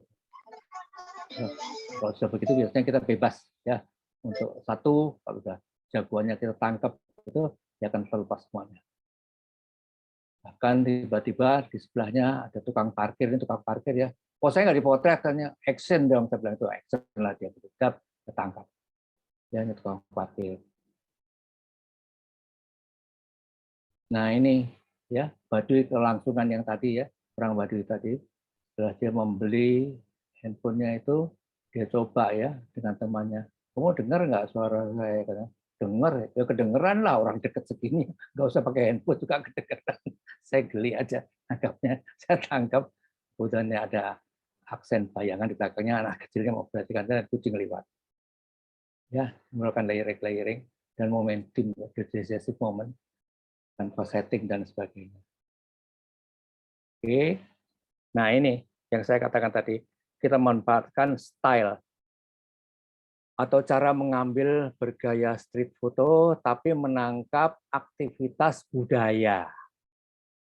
Kalau sudah begitu biasanya kita bebas ya. Untuk satu, kalau sudah jagoannya kita tangkap itu dia akan terlepas semuanya. Bahkan tiba-tiba di sebelahnya ada tukang parkir, ini tukang parkir ya. Oh saya nggak dipotret, katanya action dong, saya bilang itu action lah dia berdekat, ketangkap. Ya ini tukang parkir. Nah ini ya Baduy kelangsungan yang tadi ya, orang Baduy tadi setelah dia membeli handphonenya itu dia coba ya dengan temannya. Kamu dengar nggak suara saya? Katanya, dengar, ya kedengeran lah orang deket segini, nggak usah pakai handphone juga kedengeran. Saya geli aja tangkapnya, saya tangkap, kemudian ada aksen bayangan di belakangnya anak kecilnya mau perhatikan dan kucing lewat. Ya, melakukan layering dan momentum, decisive moment, tanpa setting dan sebagainya. Oke, nah ini yang saya katakan tadi, kita memanfaatkan style atau cara mengambil bergaya street foto tapi menangkap aktivitas budaya.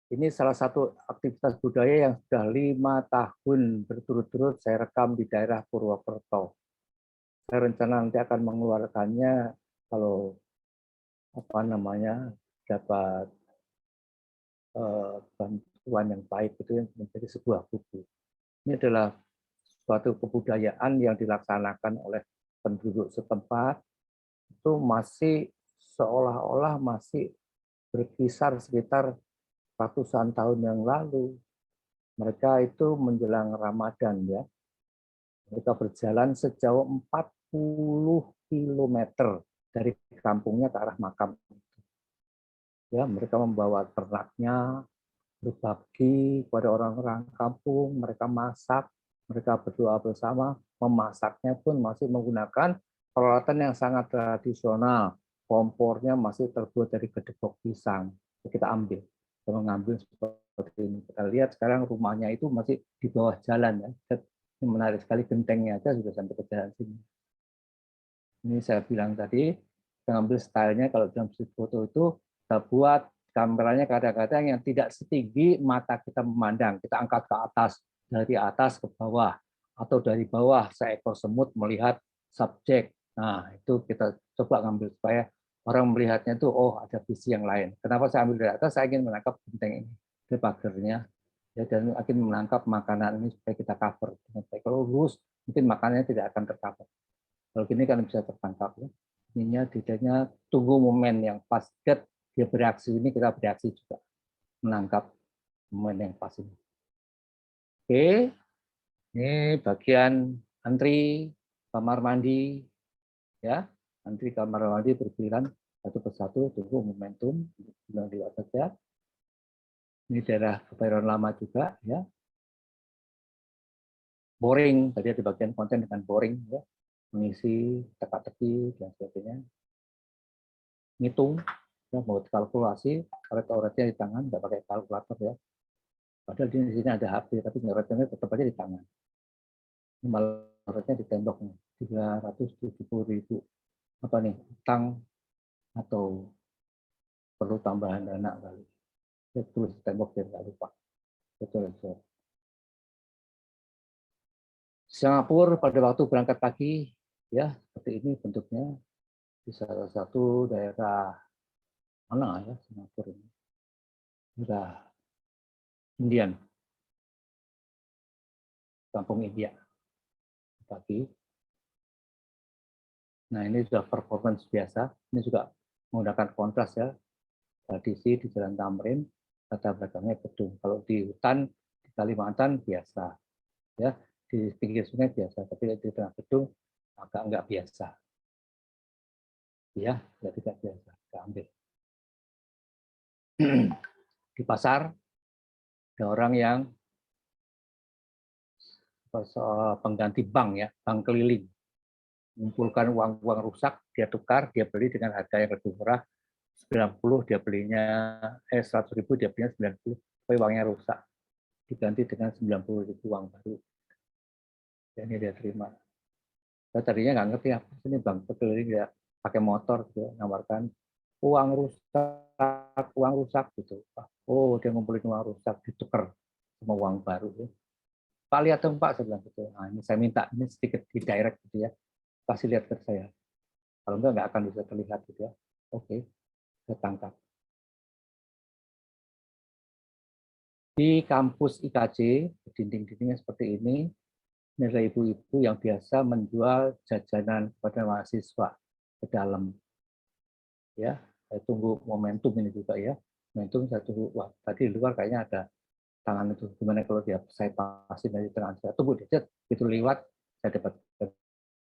Ini salah satu aktivitas budaya yang sudah 5 tahun berturut-turut saya rekam di daerah Purwokerto. Saya rencana nanti akan mengeluarkannya kalau apa namanya dapat bantuan yang baik itu menjadi sebuah buku. Ini adalah suatu kebudayaan yang dilaksanakan oleh penduduk setempat itu masih seolah-olah masih berkisar sekitar ratusan tahun yang lalu. Mereka itu menjelang Ramadan ya. Mereka berjalan sejauh 40 km dari kampungnya ke arah makam. Ya, mereka membawa ternaknya, berbagi kepada orang-orang kampung, mereka masak, mereka berdoa bersama, memasaknya pun masih menggunakan peralatan yang sangat tradisional. Kompornya masih terbuat dari gedebok pisang. Kita ambil, kita mengambil seperti ini. Kita lihat sekarang rumahnya itu masih di bawah jalan ya. Ini menarik sekali, gentengnya aja sudah sampai ke jalan sini. Ini saya bilang tadi, kita ambil stylenya kalau dalam street foto itu kita buat kameranya kadang-kadang yang tidak setinggi mata kita memandang. Kita angkat ke atas, dari atas ke bawah, atau dari bawah seekor semut melihat subjek. Nah, itu kita coba ngambil supaya orang melihatnya itu, oh ada visi yang lain. Kenapa saya ambil dari atas? Saya ingin menangkap genteng ini, dari pagernya, ya, dan akan menangkap makanan ini supaya kita cover dengan baik. Kalau lurus, mungkin makanannya tidak akan tercover. Kalau gini kan bisa tertangkap. Ya. Ininya, tidaknya tunggu momen yang pas. Dia bereaksi ini, kita bereaksi juga. Menangkap momen yang pas ini. Oke, ini bagian antri kamar mandi. Ya, antri kamar mandi bergiliran satu persatu, tunggu momentum. Bilang di atas ya. Ini daerah Kebayoran Lama juga. Ya. Boring, tadi ada bagian konten dengan boring. Ya. Mengisi teka-teki dan sebagainya. Ngitung. Ya, mau kalkulasi, coret-coretnya di tangan, nggak pakai kalkulator ya. Padahal di sini ada HP, tapi coretnya tetap aja di tangan. Ini malah coretnya di tembok nih, 370.000. Apa nih, utang atau perlu tambahan dana kali. Saya tulis di tembok biar nggak lupa. Betul. Singapura pada waktu berangkat pagi, ya seperti ini bentuknya di salah satu daerah mana ya Singapura ini. Sudah Indian, kampung India pagi. Nah ini sudah performance biasa. Ini juga menggunakan kontras ya. Tradisi di Jalan Tamrin, latar belakangnya gedung. Kalau di hutan di Kalimantan biasa, ya di pinggir sungai biasa. Tapi di tengah gedung agak enggak biasa. Ya, tidak biasa. Kita ambil. Di pasar ada orang yang pengganti bank ya, bank keliling, mengumpulkan uang rusak, dia tukar, dia beli dengan harga yang lebih murah, 90 dia belinya 100.000 dia belinya 90, tapi uangnya rusak, diganti dengan 90.000 uang baru. Dan ini dia terima. Saya tadinya nggak ngerti apa ini bank keliling dia pakai motor dia nawarkan uang rusak gitu. Oh dia ngumpulin uang rusak ditukar sama uang baru. Pak lihat dong Pak, saya bilang gitu. Nah, ini saya minta ini sedikit di direct gitu ya, kasih lihat ke saya. Kalau enggak akan bisa terlihat gitu ya. Oke, saya tangkap. Di kampus IKJ, dinding-dindingnya seperti ini ada ibu-ibu yang biasa menjual jajanan kepada mahasiswa ke dalam. Ya, saya tunggu momentum ini juga ya. Momentum saya tunggu. Wah, tadi di luar kayaknya ada tangan itu. Gimana kalau dia saya pasin dari tengah, saya tunggu dia itu lewat, saya dapat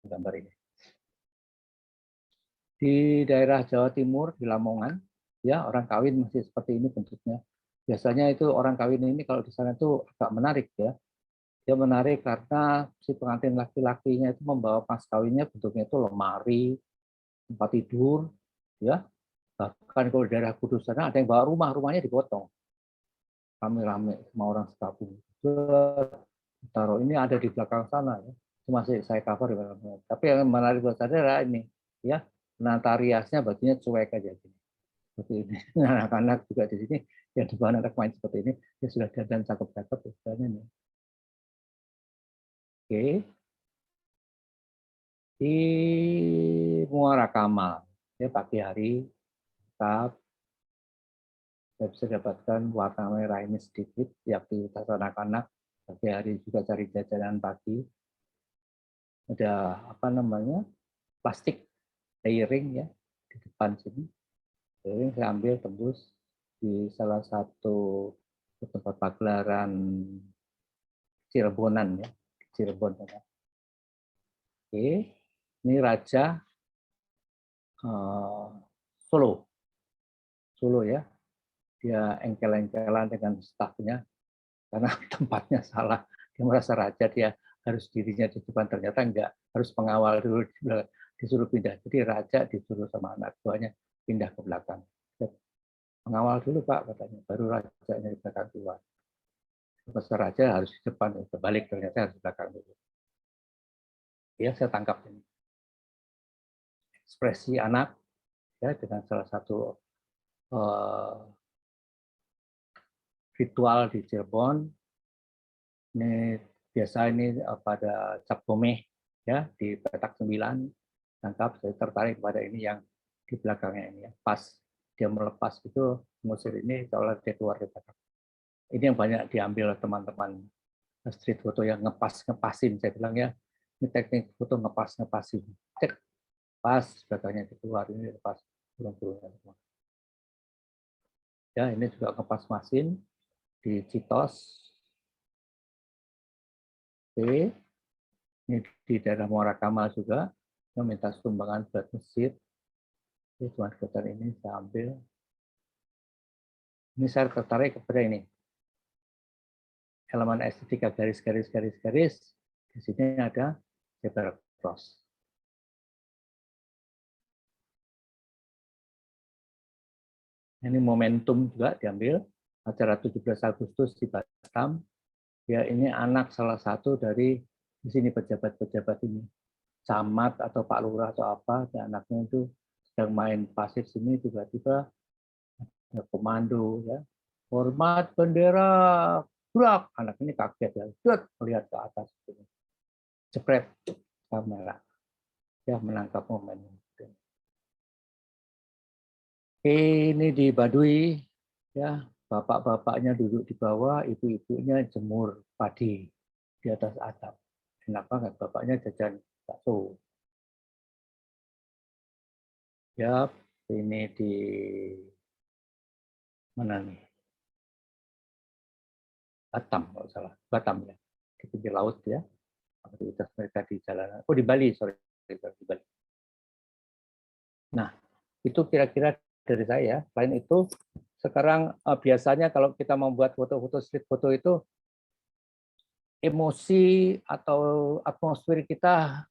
gambar ini. Di daerah Jawa Timur, di Lamongan, ya orang kawin masih seperti ini bentuknya. Biasanya itu orang kawin ini kalau di sana itu agak menarik ya. Dia menarik karena si pengantin laki-lakinya itu membawa mas kawinnya bentuknya itu lemari, tempat tidur, ya. Bahkan kalau di daerah Kudus sana ada yang bawa rumahnya dipotong. Rame-rame sama orang sekampung. Taruh ini ada di belakang sana ya. Itu masih saya cover. Tapi yang menarik buat saya adalah ini, ya. Penata riasnya bajunya cuek aja gini. Seperti ini. Anak-anak juga di sini yang di bawah anak main seperti ini, ya sudah dandan cakep-cakep ini. Oke. Di Muara Kamal, ya pagi hari tetap saya bisa dapatkan warna merah ini sedikit di aktivitas anak-anak. Pagi hari juga cari jajanan pagi. Ada apa namanya plastik layering ya di depan sini. Jadi saya ambil tembus di salah satu tempat pagelaran Cirebonan ya, Cirebon. Ya. Oke, ini Raja Solo ya. dia engkel-engkelan dengan stafnya karena tempatnya salah. Dia merasa raja, dia harus dirinya di depan, ternyata enggak, harus pengawal dulu disuruh pindah. Jadi raja disuruh sama anak buahnya pindah ke belakang. Pengawal dulu Pak katanya, baru rajanya di belakang keluar. Pas raja harus di depan, berbalik ternyata harus di belakang dulu. Ya, saya tangkap ini. Ekspresi anak ya dengan salah satu ritual di Cirebon. Ini biasa ini pada Cap Gomeh ya di petak 9 tangkap. Saya tertarik pada ini yang di belakangnya ini ya. Pas dia melepas itu ngusir ini seolah dia keluar dari petak. Ini yang banyak diambil teman-teman street foto yang ngepasin. Saya bilang ya ini teknik foto ngepasin. Cek pas belakangnya keluar ini lepas turun. Ya ini juga ngepas-pasin di Citos. Oke. Ini di daerah Muara Kamal juga, yang minta sumbangan buat masjid. Ini cuma sekitar ini saya ambil. Ini saya tertarik kepada ini. Elemen estetika garis. Di sini ada zebra cross. Ini momentum juga diambil acara 17 Agustus di Batam. Ya ini anak salah satu dari di sini pejabat-pejabat ini, camat atau Pak Lurah atau apa, dan anaknya itu sedang main pasir sini, tiba-tiba ada komando ya, hormat bendera, gerak, anak ini kaget ya, melihat ke atas, jepret kamera, ya menangkap momen itu. Ini di Baduy, ya bapak-bapaknya duduk di bawah, ibu-ibunya jemur padi di atas atap. Enak banget, bapaknya jajan bakso. Ya, ini di mana nih? Batam, kalau salah. Batam ya, di pinggir laut ya. Aktivitas mereka di jalanan. Oh di Bali, sorry, di Bali. Nah, itu kira-kira dari saya. Selain itu, sekarang biasanya kalau kita membuat foto-foto street foto itu, emosi atau atmosfer kita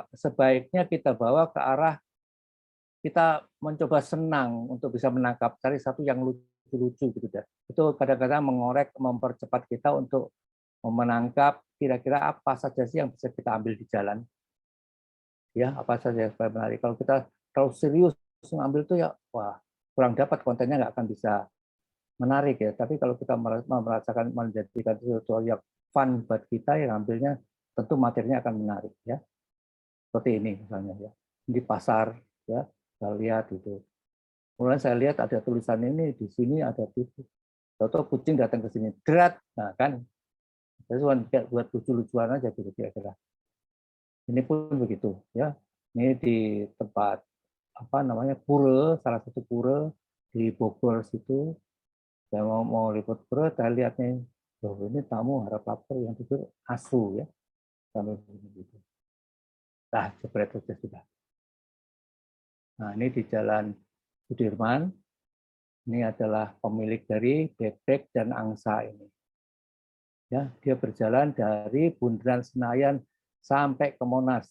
sebaiknya kita bawa ke arah kita mencoba senang untuk bisa menangkap, cari satu yang lucu-lucu gitu ya. Itu kadang-kadang mengorek, mempercepat kita untuk menangkap kira-kira apa saja sih yang bisa kita ambil di jalan. Ya, apa saja yang supaya menarik. Kalau kita terlalu serius mengambil itu ya, wah, kurang dapat kontennya, nggak akan bisa menarik ya. Tapi kalau kita merasakan menjadikan sesuatu yang fun buat kita, yang ambilnya tentu materinya akan menarik ya. Seperti ini misalnya ya. Di pasar ya, saya lihat itu. Kemudian saya lihat ada tulisan ini di sini ada titik. Atau kucing datang ke sini, drat. Nah kan, saya cuma buat lucu-lucuan aja gitu kira-kira. Ini pun begitu ya. Ini di tempat apa namanya pura, salah satu pura di Bogor situ. Saya mau liput pura, saya lihat nih, loh ini tamu harap lapar yang tidur asu ya. Sampai begitu. Nah, jepret saja sudah. Nah, ini di Jalan Sudirman. Ini adalah pemilik dari Bebek dan Angsa ini. Ya, dia berjalan dari Bundaran Senayan sampai ke Monas.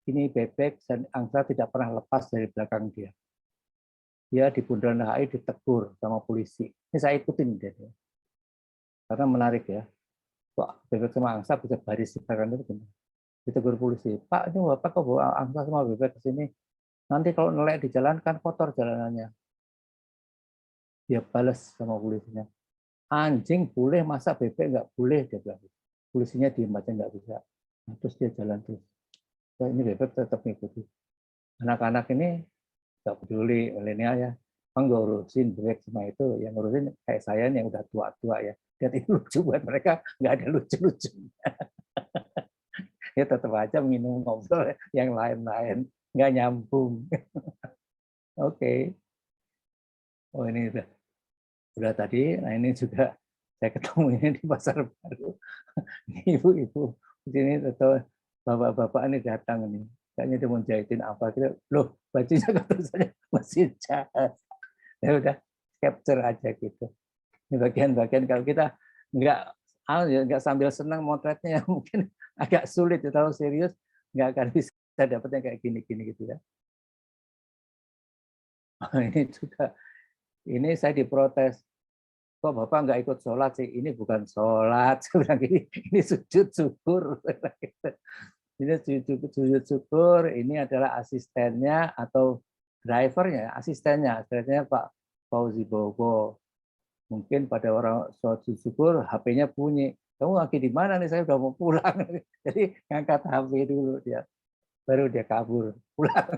Ini Bebek dan Angsa tidak pernah lepas dari belakang dia. Dia di Bundaran HI ditegur sama polisi. Ini saya ikutin dia. Karena menarik ya. Kok Bebek sama Angsa bisa baris di belakang itu gimana? Ditegur polisi. Pak, ini Bapak kok bawa Angsa sama Bebek ke sini? Nanti kalau nelek di jalan kan kotor jalanannya. Dia balas sama polisinya. Anjing boleh, masa bebek nggak boleh, dia bilang. Polisinya diem aja nggak bisa. Nah, terus dia jalan terus. Ya, ini bebek tetap mengikuti. Anak-anak ini nggak peduli milenial ya. Nggak urusin bebek sama itu, yang ngurusin kayak saya yang udah tua-tua ya. Dan itu lucu buat mereka, nggak ada lucu-lucunya. Ya tetap aja minum ngobrol yang lain-lain, nggak nyambung. Oke. Oh ini udah tadi. Nah ini juga saya ketemu ini di Pasar Baru. Ibu-ibu di sini atau bapak-bapak ini datang nih. Kayaknya dia mau jahitin apa. Kita, loh bajunya kata saya mesin jahit. Ya udah, capture aja gitu. Ini bagian-bagian kalau kita nggak sambil senang motretnya mungkin agak sulit, terlalu serius nggak akan bisa dapatnya kayak gini-gini gitu ya. Ini juga, ini saya diprotes, kok Bapak nggak ikut sholat sih? Ini bukan sholat, ini sujud syukur. Ini sujud syukur, ini adalah asistennya atau drivernya, asistennya Pak Fauzi Bowo. Mungkin pada orang sujud syukur, HP-nya bunyi. Kamu lagi di mana nih? Saya udah mau pulang. Jadi ngangkat HP dulu dia, baru dia kabur pulang.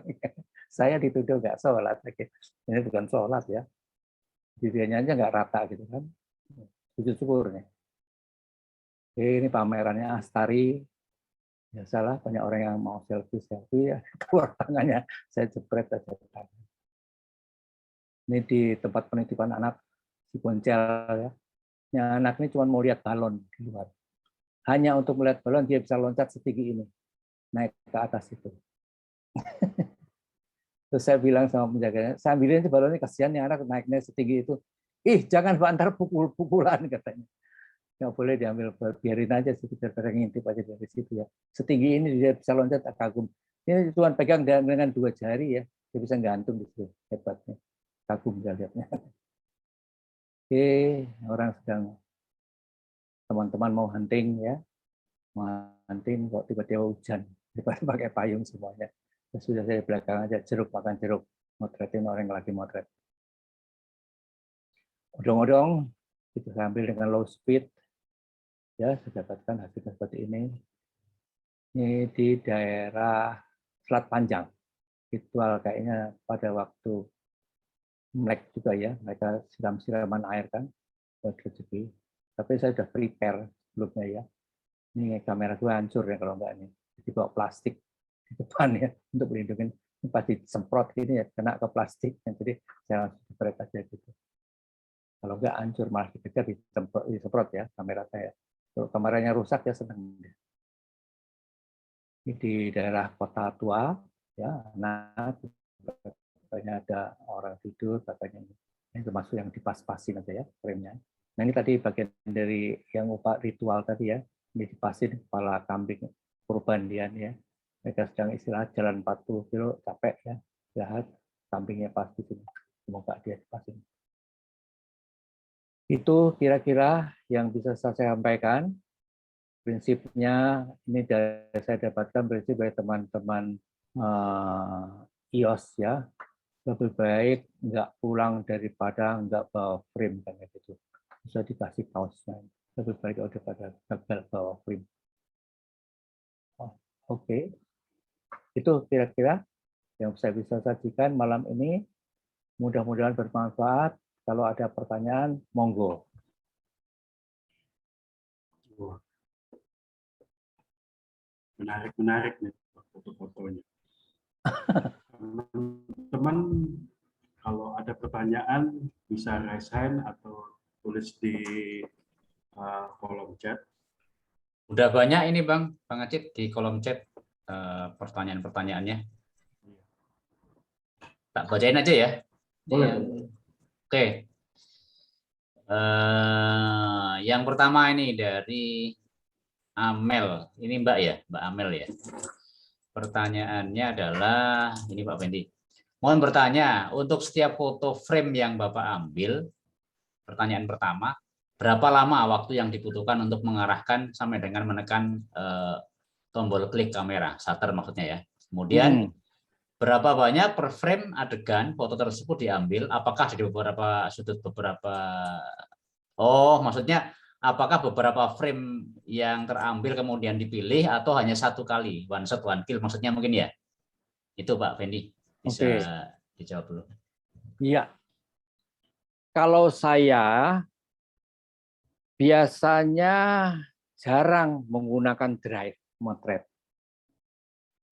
Saya dituduh nggak sholat. Ini bukan sholat ya. Dirinya aja nggak rata gitu kan. Sujud syukur nih. Ini pamerannya Astari. Ya salah, banyak orang yang mau selfie, keluar tangannya, saya jepret aja. Ini di tempat penitipan anak di Poncel ya. Yang anak ini cuma mau lihat balon di luar. Hanya untuk melihat balon dia bisa loncat setinggi ini, naik ke atas itu. Terus saya bilang sama penjaganya, saya ambilin balonnya, kasihan nih anak naiknya setinggi itu. Ih, jangan antar pukul-pukulan katanya. Nggak boleh diambil, biarin aja sih, kita ngintip aja dari situ ya. Setinggi ini dia bisa loncat, kagum. Ini cuma pegang dengan 2 jari ya, dia bisa gantung di situ, hebatnya. Kagum dia lihatnya. Oke, orang sedang, teman-teman mau hunting ya, mau hunting kok tiba-tiba hujan, pakai payung semuanya. Ya, sudah saya belakang aja, jeruk makan jeruk, motretin orang yang lagi motret. Odong-odong kita ambil dengan low speed, ya saya dapatkan hasilnya seperti ini. Ini di daerah Selat Panjang, ritual kayaknya pada waktu Imlek juga ya, mereka siram-siraman air kan, buat rezeki. Tapi saya sudah prepare sebelumnya ya. Ini kamera gue hancur ya kalau enggak ini. Jadi bawa plastik di depan ya untuk melindungi. Ini pasti semprot ini ya, kena ke plastik. Jadi saya langsung separate aja gitu. Kalau enggak hancur malah dikejar disemprot ya kamera saya. Kalau kameranya rusak ya senang. Ini di daerah Kota Tua ya, nah katanya ada orang tidur katanya ini termasuk yang dipas-pasin aja ya frame-nya. Nah ini tadi bagian dari yang upah ritual tadi ya, ini dipasin kepala kambing kurban dia ya. Mereka sedang istirahat jalan 40 kilo capek ya, istirahat kambingnya pas di sini. Semoga dia dipasin. Itu kira-kira yang bisa saya sampaikan. Prinsipnya ini saya dapatkan prinsip dari teman-teman IOS ya. Lebih baik nggak pulang daripada nggak bawa frame kan gitu. Bisa dikasih kaosnya. Lebih baik daripada gagal bawa frame. Oke. Itu kira-kira yang saya bisa sajikan malam ini. Mudah-mudahan bermanfaat. Kalau ada pertanyaan, monggo. Menarik nih foto-fotonya. Teman-teman kalau ada pertanyaan bisa raise hand atau tulis di kolom chat. Udah banyak ini Bang Acit di kolom chat pertanyaan-pertanyaannya. Tak bacain aja ya. Boleh. Oke. Yang pertama ini dari Amel. Ini Mbak ya, Mbak Amel ya. Pertanyaannya adalah, ini Pak Fendi. Mohon bertanya, untuk setiap foto frame yang Bapak ambil, pertanyaan pertama, berapa lama waktu yang dibutuhkan untuk mengarahkan sampai dengan menekan tombol klik kamera, shutter maksudnya ya. Kemudian, berapa banyak per frame adegan foto tersebut diambil, apakah di beberapa sudut maksudnya apakah beberapa frame yang terambil kemudian dipilih atau hanya satu kali, one shot, one kill maksudnya mungkin ya? Itu Pak Fendi, bisa dijawab dulu. Iya. Kalau saya biasanya jarang menggunakan drive motret.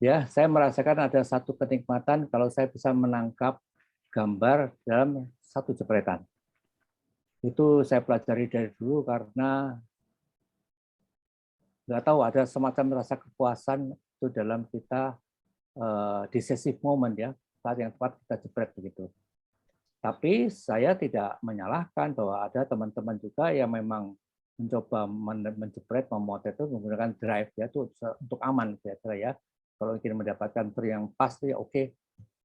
Ya, saya merasakan ada satu kenikmatan kalau saya bisa menangkap gambar dalam satu jepretan. Itu saya pelajari dari dulu karena nggak tahu ada semacam rasa kepuasan itu dalam kita decisive moment ya, saat yang tepat kita jepret begitu. Tapi saya tidak menyalahkan bahwa ada teman-teman juga yang memang mencoba menjepret, memotret itu menggunakan drive ya, itu untuk aman kira-kira ya. Kalau ingin mendapatkan print yang pas ya oke,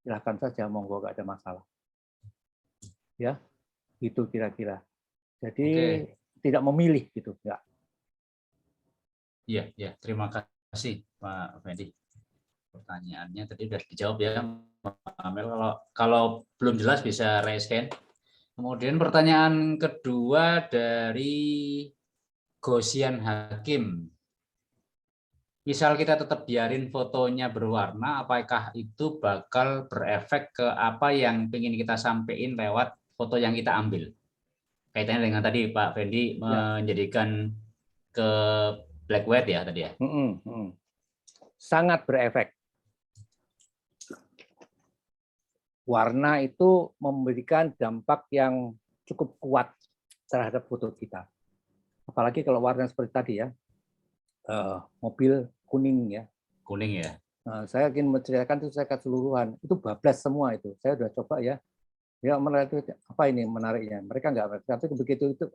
silahkan saja, monggo, nggak ada masalah. Ya, itu kira-kira. Jadi tidak memilih gitu, enggak. Iya, ya, terima kasih Pak Fendi. Pertanyaannya tadi sudah dijawab ya, Pak Amel. Kalau belum jelas bisa raise hand. Kemudian pertanyaan kedua dari Gosian Hakim. Misal kita tetap biarin fotonya berwarna, apakah itu bakal berefek ke apa yang ingin kita sampaikan lewat foto yang kita ambil? Kaitannya dengan tadi Pak Fendi menjadikan ke black white ya tadi ya. Sangat berefek. Warna itu memberikan dampak yang cukup kuat terhadap foto kita. Apalagi kalau warna seperti tadi ya, mobil kuning ya. Kuning ya. Saya ingin menceritakan itu saya keseluruhan. Itu bablas semua itu. Saya sudah coba ya. Ya menarik, apa ini menariknya? Mereka nggak, tapi begitu itu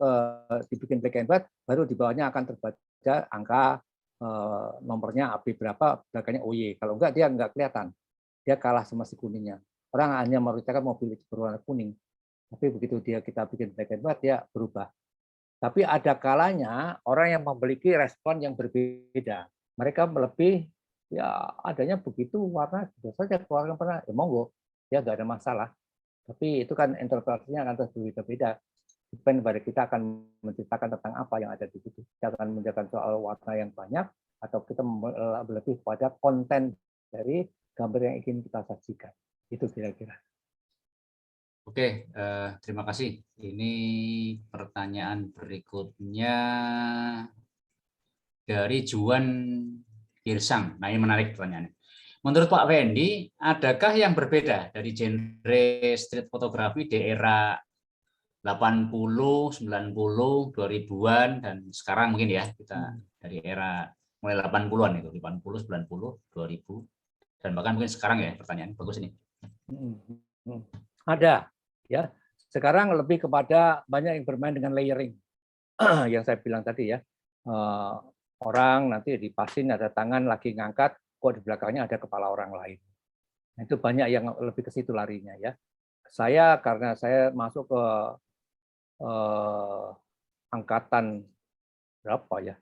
dibikin black and white, baru di bawahnya akan terbaca angka nomornya AB berapa, belakangnya OY. Kalau enggak dia nggak kelihatan. Dia kalah sama si kuningnya. Orang hanya meritakan mobil itu berwarna kuning. Tapi begitu kita bikin black and white, dia berubah. Tapi ada kalanya orang yang memiliki respon yang berbeda. Mereka lebih ya adanya begitu warna biasa saja keluarkan pernah ya monggo ya nggak ada masalah. Tapi itu kan interpretasinya akan berbeda-beda. Depend pada kita akan menceritakan tentang apa yang ada di situ. Kita akan menceritakan soal warna yang banyak atau kita lebih pada konten dari gambar yang ingin kita sajikan. Itu kira-kira. Oke, terima kasih. Ini pertanyaan berikutnya dari Juan Girsang. Nah, ini menarik pertanyaannya. Menurut Pak Fendi, adakah yang berbeda dari genre street fotografi di era 80, 90, 2000-an, dan sekarang mungkin ya, kita dari era mulai 80-an itu, 80, 90, 2000, dan bahkan mungkin sekarang ya, pertanyaan bagus ini. Ada. Ya, sekarang lebih kepada banyak yang bermain dengan layering, yang saya bilang tadi ya, orang nanti dipasin ada tangan lagi ngangkat, kok di belakangnya ada kepala orang lain. Nah, itu banyak yang lebih ke situ larinya ya. Saya karena saya masuk ke angkatan berapa ya,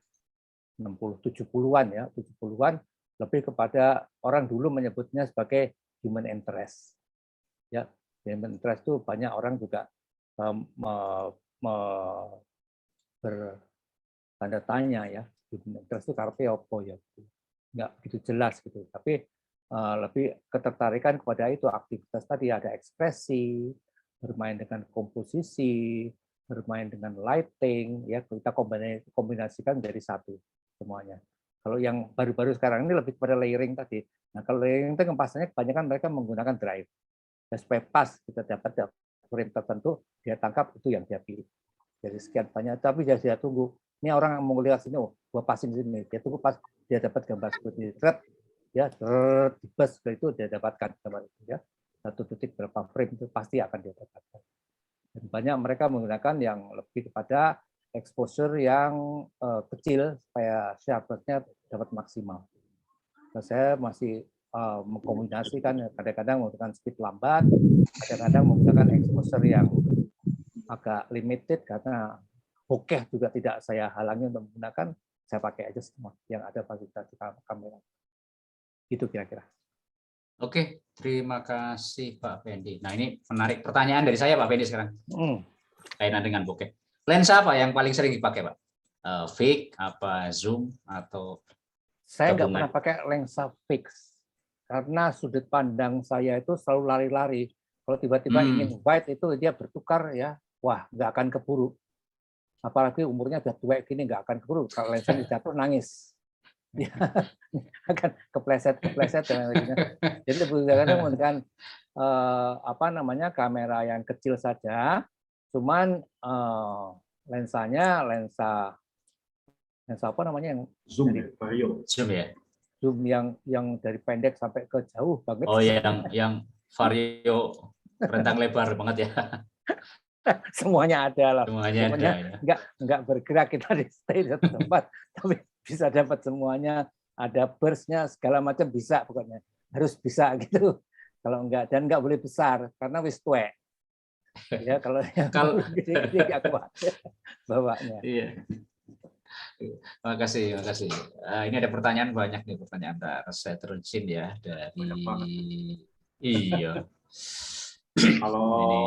60, 70-an ya, 70-an lebih kepada orang dulu menyebutnya sebagai human interest. Ya, human interest itu banyak orang juga bertanda tanya ya, human interest itu karepe apa ya, nggak begitu jelas gitu. Tapi lebih ketertarikan kepada itu aktivitas tadi, ada ekspresi, bermain dengan komposisi, bermain dengan lighting, ya kita kombinasikan dari satu semuanya. Kalau yang baru-baru sekarang ini lebih kepada layering tadi. Nah kalau layering itu pastinya kebanyakan mereka menggunakan drive. Supaya pas kita dapat frame tertentu, dia tangkap itu yang dia pilih. Jadi sekian banyak, tapi dia tunggu. Ini orang yang mau lihat sini, oh, gua pasin sini. Dia tunggu pas dia dapat gambar seperti itu. Ya, di bus itu dia dapatkan gambar itu ya. 1 detik berapa frame itu pasti akan dia dapatkan. Dan banyak mereka menggunakan yang lebih kepada exposure yang kecil supaya sharpness-nya dapat maksimal. Nah, saya masih mengkombinasikan kadang-kadang menggunakan speed lambat, kadang-kadang menggunakan exposure yang agak limited karena bokeh juga tidak saya halangi untuk menggunakan, saya pakai aja semua yang ada fasilitas kamera. Itu kira-kira. Oke, terima kasih Pak Fendi. Nah ini menarik pertanyaan dari saya Pak Fendi sekarang. Kaitan dengan bokeh. Lensa apa yang paling sering dipakai Pak? Fix, apa zoom atau? Saya nggak pernah pakai lensa fix karena sudut pandang saya itu selalu lari-lari. Kalau tiba-tiba ingin wide itu dia bertukar ya, wah nggak akan keburu. Apalagi umurnya udah tua gini nggak akan keburu. Kalau lensa jatuh nangis, ya, akan kepleset dan lain-lainnya. Jadi kadang menggunakan apa namanya kamera yang kecil saja, cuman lensanya lensa apa namanya yang zoom dari, vario. Zoom ya. Zoom yang dari pendek sampai ke jauh banget. Oh yang vario rentang lebar banget ya. Semuanya ada lah. Semuanya ada Pokoknya ya. nggak bergerak, kita di stay di satu tempat, tapi bisa dapat semuanya, ada burst-nya segala macam bisa, pokoknya harus bisa gitu. Kalau enggak, dan nggak boleh besar karena wis tuwek. Ya kalau yang Kalau gede-gede nggak kuat bawanya. iya. Makasih, makasih. Ini ada pertanyaan banyak nih, pertanyaan saya terusin ya dari iya. Kalau Ini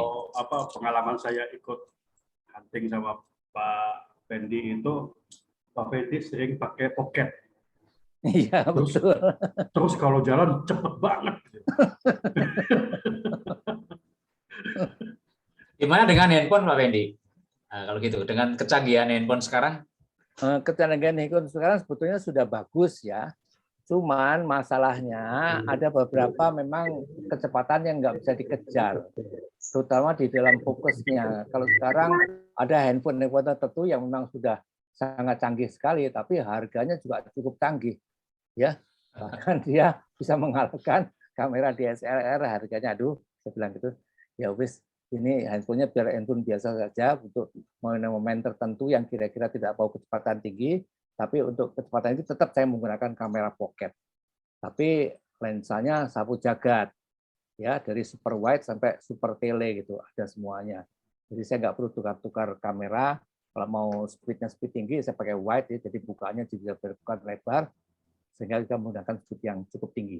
pengalaman saya ikut hunting sama Pak Fendi itu, Pak Fendi sering pakai pocket. Iya Terus, betul. terus kalau jalan cepet banget. gimana dengan handphone Pak Fendi? Nah, kalau gitu, dengan kecanggihan handphone sekarang? Kecanggihan handphone sekarang sebetulnya sudah bagus ya. Cuman masalahnya ada beberapa memang kecepatan yang nggak bisa dikejar, terutama di dalam fokusnya. Kalau sekarang ada handphone tertentu yang memang sudah sangat canggih sekali, tapi harganya juga cukup canggih, ya. Bahkan dia bisa mengalahkan kamera DSLR harganya. Aduh, saya bilang gitu. Ya wis, ini handphonenya biar handphone biasa saja untuk momen-momen tertentu yang kira-kira tidak mau kecepatan tinggi. Tapi untuk kecepatan itu tetap saya menggunakan kamera pocket. Tapi lensanya sapu jagat, ya dari super wide sampai super tele gitu, ada semuanya. Jadi saya nggak perlu tukar-tukar kamera. Kalau mau speednya speed tinggi, saya pakai wide, ya, jadi bukaannya juga bukan lebar, sehingga kita menggunakan speed yang cukup tinggi.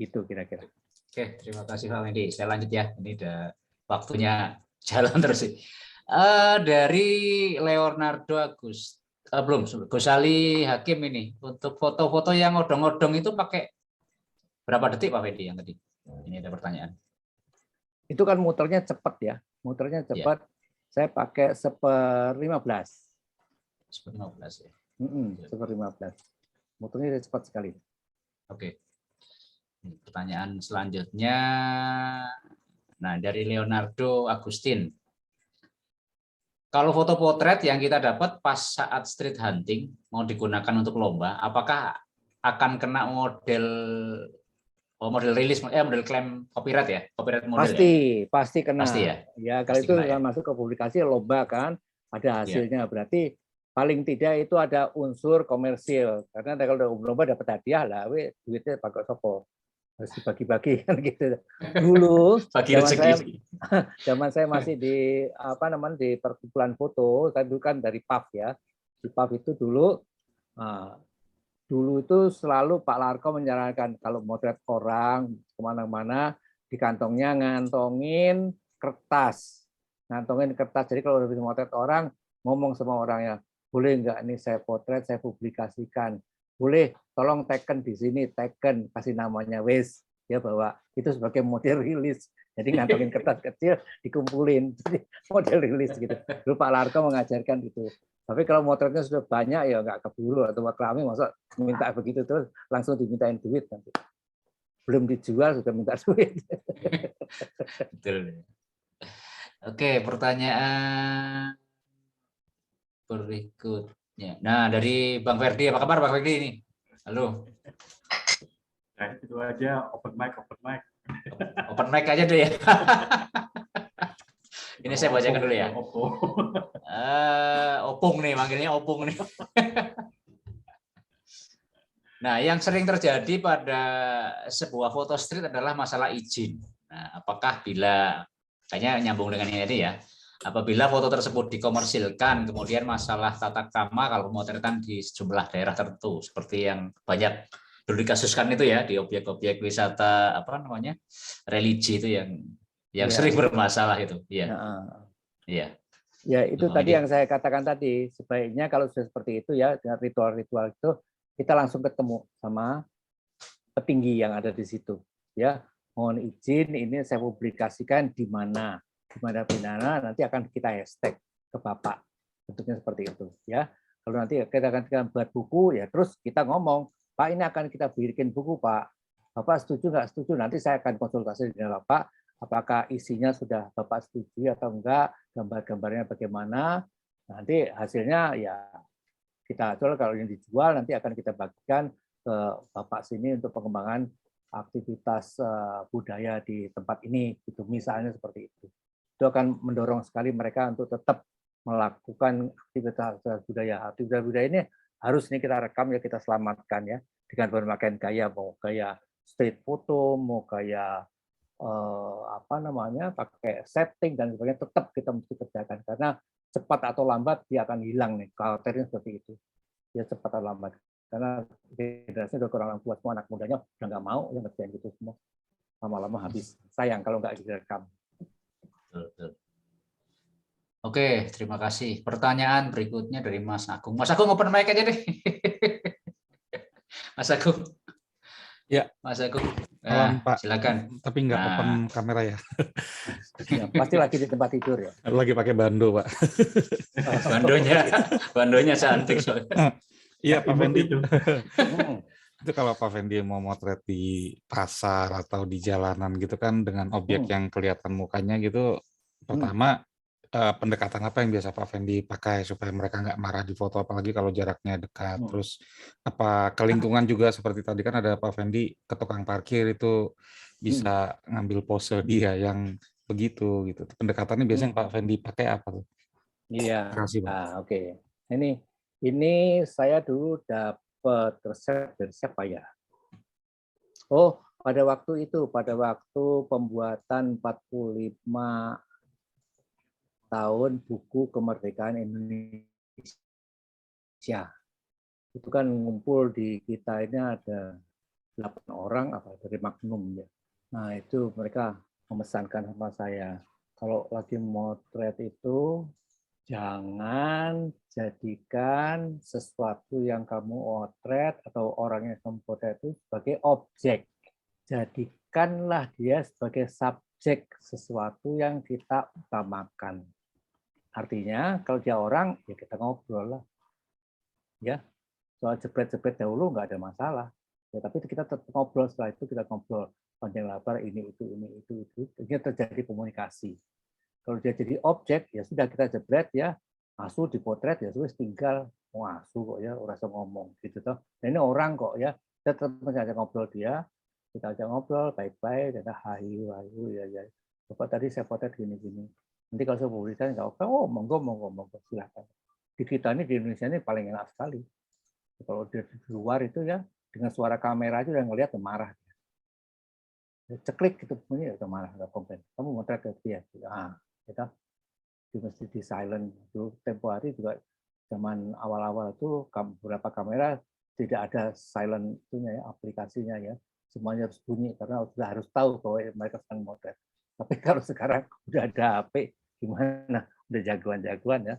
Itu kira-kira. Oke, terima kasih Pak Fendi. Saya lanjut ya. Ini udah waktunya jalan terus sih. Dari Leonardo Agus. Belum, Gosali Hakim ini untuk foto-foto yang odong-odong itu pakai berapa detik Pak Fendi yang tadi? Ini ada pertanyaan. Itu kan muternya cepat ya, muternya cepat. Ya. Saya pakai 1/15. 1/15 ya. 1/15. Muternya cepat sekali. Oke. Pertanyaan selanjutnya, nah dari Leonardo Agustin. Kalau foto potret yang kita dapat pas saat street hunting mau digunakan untuk lomba, apakah akan kena model rilis, model klaim copyright ya, copyright model? Pasti kena. Pasti ya. Ya kalau pasti itu kena, ya? Masuk ke publikasi lomba kan, ada hasilnya. Ya. Berarti paling tidak itu ada unsur komersil. Karena kalau lomba dapat hadiah lah, duitnya pakai sopo. Harus dibagi-bagi kan gitu. Dulu zaman saya masih di di perkumpulan foto, kan dulu kan dari PAF ya. Di PAF itu dulu itu selalu Pak Larko menyarankan kalau motret orang kemana-mana di kantongnya ngantongin kertas. Jadi kalau habis motret orang, ngomong sama orangnya, boleh nggak ini saya potret, saya publikasikan. Boleh, tolong teken di sini, teken, kasih namanya wes, ya bahwa itu sebagai model rilis. Jadi ngantongin kertas kecil, dikumpulin, jadi model rilis gitu. Dulu Pak Larko mengajarkan itu. Tapi kalau motretnya sudah banyak ya nggak keburu atau kami masa minta begitu terus langsung dimintain duit nanti. Belum dijual sudah minta duit. Betul. Oke, pertanyaan berikutnya. Nah, dari Bang Ferdi, apa kabar Bang Ferdi ini? Halo. Nah, itu aja open mic. Open mic aja deh ya. Ini saya bacakan dulu ya. Opung nih, manggilnya Opung nih. Nah, yang sering terjadi pada sebuah foto street adalah masalah izin. Nah, apakah bila, kayaknya nyambung dengan ini tadi ya, apabila foto tersebut dikomersilkan, kemudian masalah tata krama kalau pemotretan di sejumlah daerah tertentu, seperti yang banyak dulu dikasuskan itu ya, di objek-objek wisata, religi itu yang sering bermasalah itu. Iya. Iya. Ya, itu tadi yang saya katakan tadi, sebaiknya kalau sudah seperti itu ya, dengan ritual-ritual itu, kita langsung ketemu sama petinggi yang ada di situ. Ya, mohon izin, ini saya publikasikan di mana, nanti akan kita hashtag ke Bapak. Bentuknya seperti itu. Ya, kalau nanti kita akan buat buku, ya terus kita ngomong, Pak ini akan kita bikin buku Pak. Bapak setuju nggak setuju? Nanti saya akan konsultasi dengan Bapak. Apakah isinya sudah Bapak setuju atau enggak, gambar-gambarnya bagaimana, nanti hasilnya ya kita jual, kalau yang dijual nanti akan kita bagikan ke Bapak sini untuk pengembangan aktivitas budaya di tempat ini, gitu misalnya seperti itu. Itu akan mendorong sekali mereka untuk tetap melakukan aktivitas budaya. Aktivitas budaya ini harus nih kita rekam ya, kita selamatkan ya dengan berbagai gaya, mau gaya street foto, mau gaya pakai setting dan sebagainya, tetap kita mesti kerjakan karena cepat atau lambat dia akan hilang nih, karakternya seperti itu. Dia cepat atau lambat karena generasinya udah kurang tua semua, anak mudanya udah nggak mau yang ngerjain gitu semua, lama-lama habis, sayang kalau nggak direkam. Oke, terima kasih. Pertanyaan berikutnya dari Mas Agung. Mas Agung open mic aja deh. Mas Agung. Ya. Mas Agung. Malam, Pak. Silakan. Tapi nggak open kamera ya. Ya, pasti lagi di tempat tidur ya. Lagi pakai bando, Pak. Bandonya cantik soalnya. Iya, Pak Fendi. Itu kalau Pak Fendi mau motret di pasar atau di jalanan gitu kan dengan objek yang kelihatan mukanya gitu, pertama pendekatan apa yang biasa Pak Fendi pakai supaya mereka nggak marah di foto, apalagi kalau jaraknya dekat. Terus apa ke lingkungan juga seperti tadi kan ada Pak Fendi ke tukang parkir itu bisa ngambil pose dia yang begitu gitu. Pendekatannya biasanya Pak Fendi pakai apa tuh? Iya. Terima kasih, Pak. Oke. Ini saya dulu dapat resep dari siapa ya? Oh, pada waktu pembuatan 45 tahun buku kemerdekaan Indonesia. Itu kan ngumpul di kita ini ada 8 orang dari Magnum ya. Nah, itu mereka memesankan sama saya, kalau lagi motret itu jangan jadikan sesuatu yang kamu motret atau orang yang kamu potret itu sebagai objek. Jadikanlah dia sebagai subjek sesuatu yang kita utamakan. Artinya kalau dia orang, ya kita ngobrol lah. Ya, soal jepret-jepret dahulu nggak ada masalah. Ya, tapi kita tetap ngobrol, setelah itu kita ngobrol panjang lebar ini itu. Ini terjadi komunikasi. Kalau dia jadi objek, ya sudah kita jepret ya, asu dipotret ya sudah tinggal mau asu kok ya, rasa ngomong gitu toh. Nah, ini orang kok ya, kita tetap mengajak ngobrol dia, kita ajak ngobrol baik-baik, kita hayu ya. Bapak tadi saya potret gini-gini. Nanti kalau saya publikasi nggak apa, oh monggo silakan. Di kita ini di Indonesia ini paling enak sekali. Kalau di luar itu ya dengan suara kamera aja udah ngelihat marah. Ceklik gitu bunyi udah marah, nggak komplain. Kamu motret ke dia, kita mesti di silent. Dulu tempo hari juga zaman awal-awal itu beberapa kamera tidak ada silent itunya ya, aplikasinya ya. Semuanya harus bunyi karena sudah harus tahu bahwa mereka sedang motret. Tapi kalau sekarang udah ada HP, gimana? Udah jagoan-jagoan ya,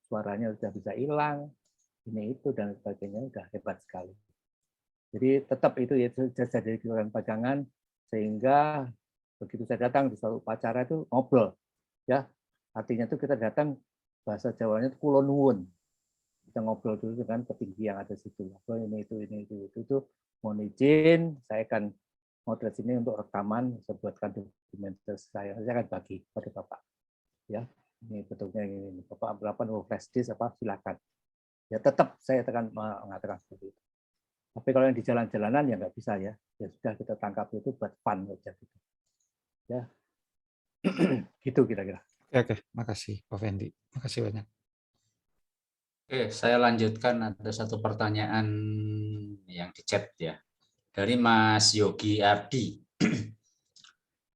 suaranya sudah bisa hilang, ini itu dan sebagainya, udah hebat sekali. Jadi tetap itu ya jadi keluaran pajangan, sehingga begitu saya datang di suatu upacara itu ngobrol, ya artinya itu kita datang bahasa Jawanya itu kulo nuwun, kita ngobrol dulu dengan petinggi yang ada di situ, ini itu mohon izin saya akan motret sini untuk rekaman, saya buatkan dokumenter saya akan bagi pada Bapak, ya ini bentuknya ini, Bapak berapa mau flash disk apa silakan, ya tetap saya akan mengatakan seperti itu. Tapi kalau yang di jalan-jalanan ya nggak bisa ya, ya sudah kita tangkap itu buat fun saja gitu, ya gitu kira-kira. Oke, makasih Pak Fendi, makasih banyak. Oke, saya lanjutkan, ada satu pertanyaan yang di chat ya dari Mas Yogi Ardi.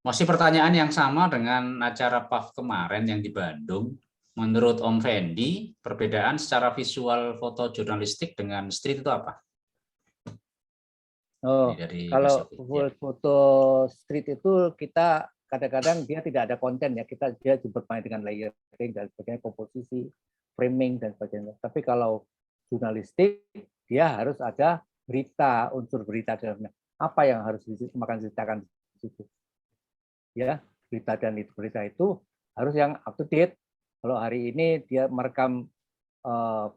Masih pertanyaan yang sama dengan acara PAF kemarin yang di Bandung. Menurut Om Fendi, perbedaan secara visual foto jurnalistik dengan street itu apa? Oh, kalau foto street itu kita kadang-kadang dia tidak ada konten ya, dia bermain dengan layering dan sebagainya, komposisi, framing dan sebagainya. Tapi kalau jurnalistik dia harus ada berita, unsur berita dalamnya. Apa yang harus diceritakan di situ? Ya, berita itu harus yang up to date. Kalau hari ini dia merekam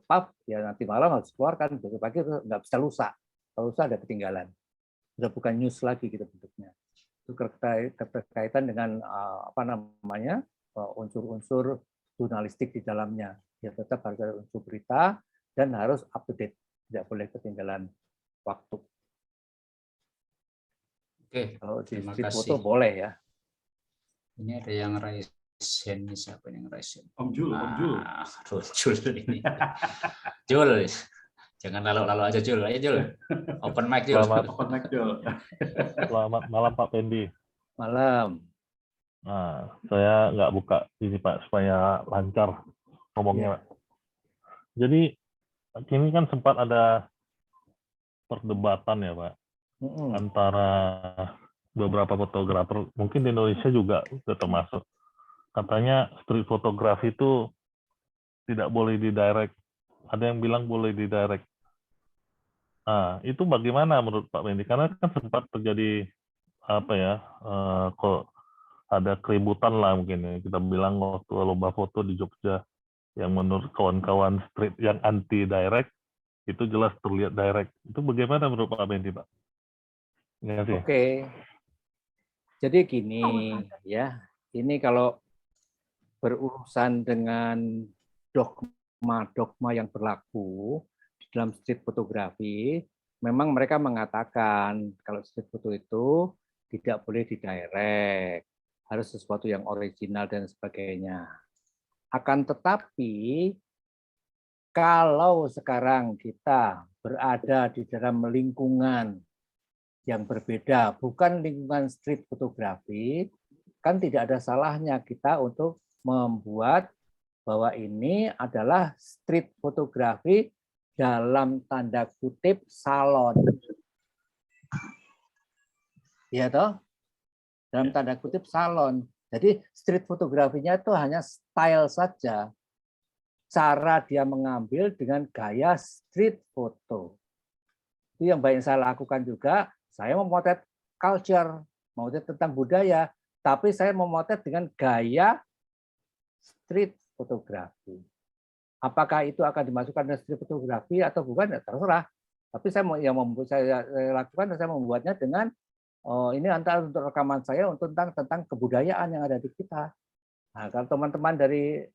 PAF, ya nanti malam harus keluarkan, besok pagi nggak bisa lusa. Kalau lusa ada ketinggalan. Sudah bukan news lagi gitu bentuknya. Itu berkaitan dengan unsur-unsur jurnalistik di dalamnya. Ya tetap harus ada unsur berita dan harus up to date. Tidak boleh ketinggalan waktu. Oke, Kalau di terima street kasih. foto boleh ya. Ini ada yang raise hand, ini siapa yang raise hand? Om Jul, Om Jul. Aduh, Jul ini. Jul, jangan lalu-lalu aja Jul. Ayo Jul, open mic Jul. Open mic, Jul. Selamat malam Pak Pendi. Malam. Nah, saya nggak buka ini Pak supaya lancar ngomongnya Pak. Jadi kini kan sempat ada perdebatan ya Pak antara beberapa fotografer, mungkin di Indonesia juga sudah termasuk. Katanya street fotografi itu tidak boleh didirect. Ada yang bilang boleh didirect. Nah, itu bagaimana menurut Pak Pendi? Karena kan sempat terjadi apa ya, kok ada keributan lah mungkin ya. Kita bilang waktu lomba foto di Jogja yang menurut kawan-kawan street yang anti direct itu jelas terlihat direct. Itu bagaimana menurut Pak Pendi, Pak? Terima kasih. Oke. Jadi gini ya, ini kalau berurusan dengan dogma yang berlaku di dalam street fotografi, memang mereka mengatakan kalau street foto itu tidak boleh didirect, harus sesuatu yang original dan sebagainya. Akan tetapi, kalau sekarang kita berada di dalam lingkungan yang berbeda, bukan lingkungan street fotografi, kan tidak ada salahnya kita untuk membuat bahwa ini adalah street fotografi dalam tanda kutip salon. Ya toh? Dalam tanda kutip salon. Jadi street fotografinya itu hanya style saja. Cara dia mengambil dengan gaya street foto. Itu yang banyak saya lakukan juga. Saya memotret culture, memotret tentang budaya, tapi saya memotret dengan gaya street fotografi. Apakah itu akan dimasukkan ke street fotografi atau bukan, ya terserah. Tapi saya lakukan, saya membuatnya dengan ini antara untuk rekaman saya untuk tentang kebudayaan yang ada di kita. Nah, kalau teman-teman dari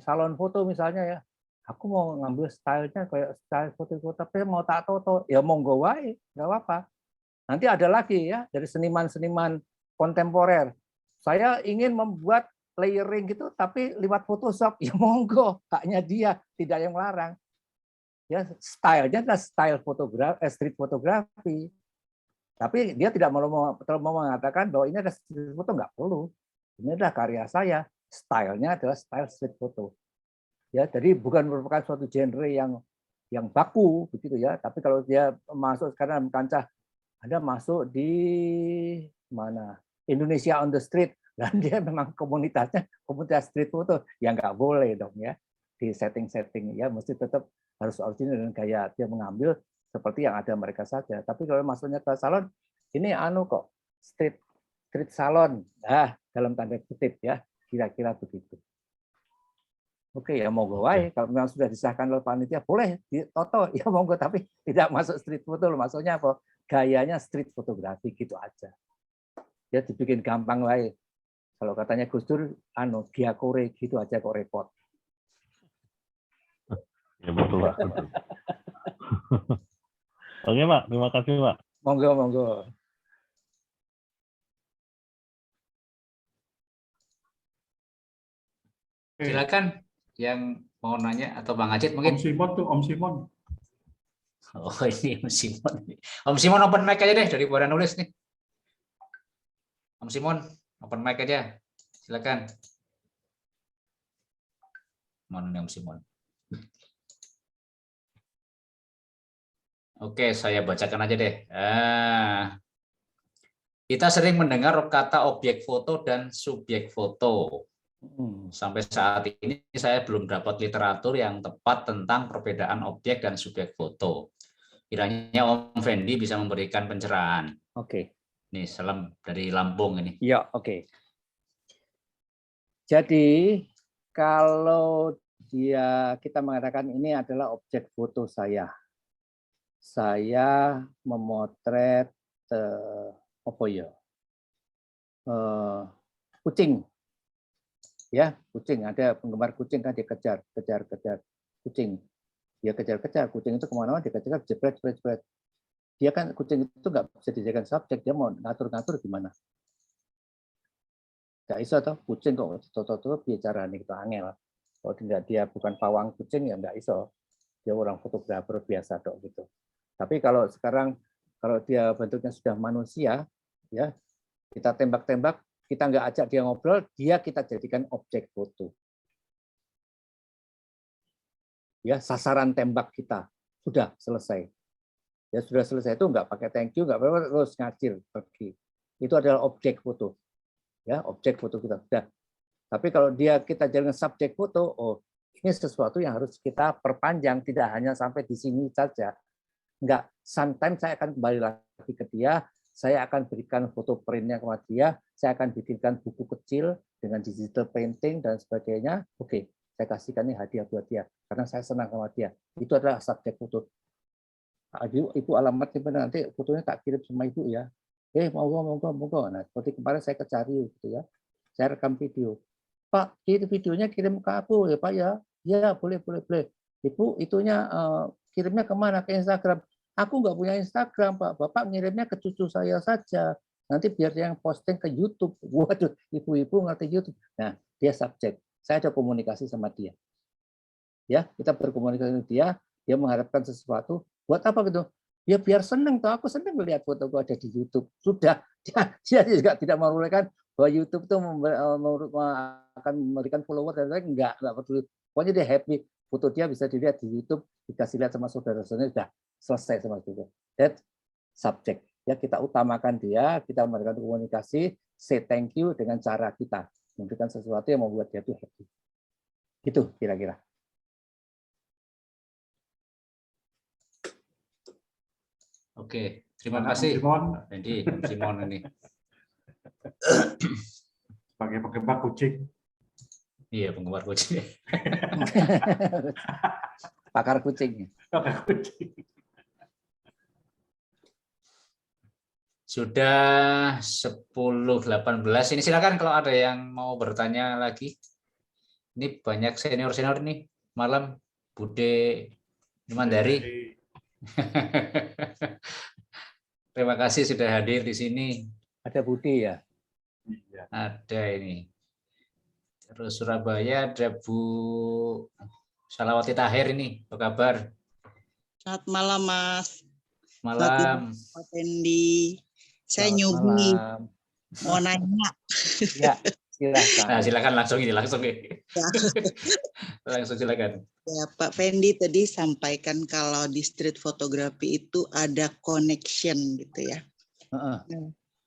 salon foto misalnya ya, aku mau ngambil stylenya kayak style foto-foto, tapi mau tak foto, ya monggo wae, nggak apa-apa. Nanti ada lagi ya dari seniman-seniman kontemporer. Saya ingin membuat layering gitu, tapi lewat Photoshop, ya monggo, haknya dia, tidak yang melarang. Ya stylenya adalah style fotografi, street fotografi. Tapi dia tidak mau mengatakan bahwa ini ada street foto, nggak perlu. Ini adalah karya saya, stylenya adalah style street foto. Ya, jadi bukan merupakan suatu genre yang baku begitu ya. Tapi kalau dia masuk sekarang dalam kancah, Anda masuk di mana Indonesia on the Street, dan dia memang komunitasnya komunitas street foto, ya nggak boleh dong ya di setting ya, mesti tetap harus original dan gaya dia mengambil seperti yang ada mereka saja. Tapi kalau masuknya ke salon, ini kok street salon, dalam tanda kutip ya, kira-kira begitu. Oke, ya monggo wae. Kalau memang sudah disahkan oleh panitia, boleh ditoto, ya monggo, tapi tidak masuk street foto. Maksudnya apa? Gayanya street fotografi gitu aja. Ya dibikin gampang wae. Kalau katanya Gus Dur, giakore gitu aja kok repot. Ya betul Pak. Betul. Oke Pak, terima kasih Pak. Monggo. Silakan yang mau nanya atau Bang Ajit mungkin. Om Simon. Oh ini Om Simon. Om Simon open mic aja deh daripada nulis nih. Om Simon open mic aja. Silakan. Mana nih Om Simon? Oke, saya bacakan aja deh. Kita sering mendengar kata objek foto dan subjek foto. Sampai saat ini saya belum dapat literatur yang tepat tentang perbedaan objek dan subjek foto. Kiranya Om Fendi bisa memberikan pencerahan. Oke. Nih, salam dari Lampung ini. Ya, oke. Jadi kalau kita mengatakan ini adalah objek foto saya. Saya memotret kucing. Ya, kucing, ada penggemar kucing kan dikejar kucing. Dia kejar kucing itu kemana-mana, dikejar jebret. dia kan kucing itu nggak bisa dijadikan subjek, dia mau ngatur-ngatur gimana? Nggak bisa toh, kucing kok toto bicara nih, itu angel. Kalau tidak dia bukan pawang kucing ya nggak iso. Dia orang fotografer biasa dok gitu. Tapi kalau sekarang kalau dia bentuknya sudah manusia, ya kita tembak-tembak, kita nggak ajak dia ngobrol, dia kita jadikan objek foto. Ya sasaran tembak kita sudah selesai. Ya sudah selesai itu nggak pakai thank you, nggak apa-apa, terus ngacir pergi. Itu adalah objek foto. Ya objek foto kita sudah. Tapi kalau dia kita jadikan subjek foto, oh ini sesuatu yang harus kita perpanjang, tidak hanya sampai di sini saja. Enggak, sometimes saya akan kembali lagi ke dia, saya akan berikan foto printnya kepada dia, saya akan bikinkan buku kecil dengan digital painting dan sebagainya. Oke, saya kasihkan ini hadiah buat dia karena saya senang sama dia. Itu adalah subjek foto. Ibu alamat nanti fotonya tak kirim sama ibu ya. Monggo. Nah, seperti kemarin saya kecari gitu ya. Saya rekam video. Pak, videonya kirim ke aku ya Pak ya. Ya, boleh. Ibu itunya kirimnya kemana? Ke Instagram. Aku nggak punya Instagram, Pak. Bapak ngirimnya ke cucu saya saja. Nanti biar yang posting ke YouTube. Waduh, ibu-ibu ngerti YouTube. Nah, dia subjek. Saya ada komunikasi sama dia. Ya, kita berkomunikasi dengan dia mengharapkan sesuatu. Buat apa gitu? Ya biar seneng toh, aku seneng melihat fotoku ada di YouTube. Sudah, dia juga tidak memerlukan bahwa YouTube itu akan memberikan follower dan lain enggak peduli. Pokoknya dia happy, foto dia bisa dilihat di YouTube, dikasih lihat sama saudara-saudaranya, sudah selesai sama itu. That subject. Ya kita utamakan dia, kita memberikan komunikasi, say thank you dengan cara kita, memberikan sesuatu yang membuat dia tuh happy. Gitu kira-kira. Oke, terima Anak kasih Simon. Pak Fendi, Simon ini. Sebagai penggemar kucing. Iya, penggemar kucing. Pakar kucing. Sudah 10.18. Ini silakan kalau ada yang mau bertanya lagi. Ini banyak senior-senior nih malam. Bude Mandari. Terima kasih sudah hadir di sini. Ada Budi ya? Iya. Ada ini. Terus Surabaya ada Bu Salawati Tahir ini. Apa kabar? Selamat malam, Mas. Malam. Pak Fendi. Saya Selamat nyubi malam. mau nanya. Ya, silakan. Nah, silakan langsung ini, langsung. Ya. Langsung silakan. Ya, Pak Fendi tadi sampaikan kalau di street photography itu ada connection gitu ya.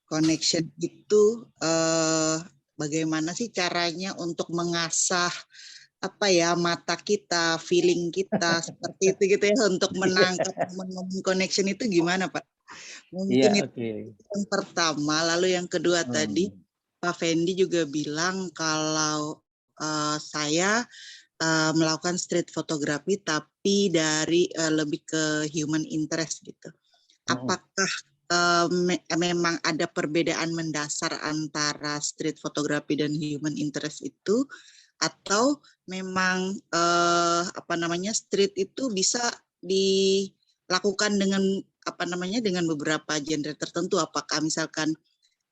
Connection itu bagaimana sih caranya untuk mengasah apa ya mata kita, feeling kita seperti itu gitu ya untuk menangkap momen connection itu gimana Pak? Mungkin Iya, itu yang pertama, lalu yang kedua tadi Pak Fendi juga bilang kalau saya melakukan street photography tapi dari lebih ke human interest gitu. Apakah memang ada perbedaan mendasar antara street photography dan human interest itu, atau memang street itu bisa dilakukan dengan dengan beberapa genre tertentu? Apakah misalkan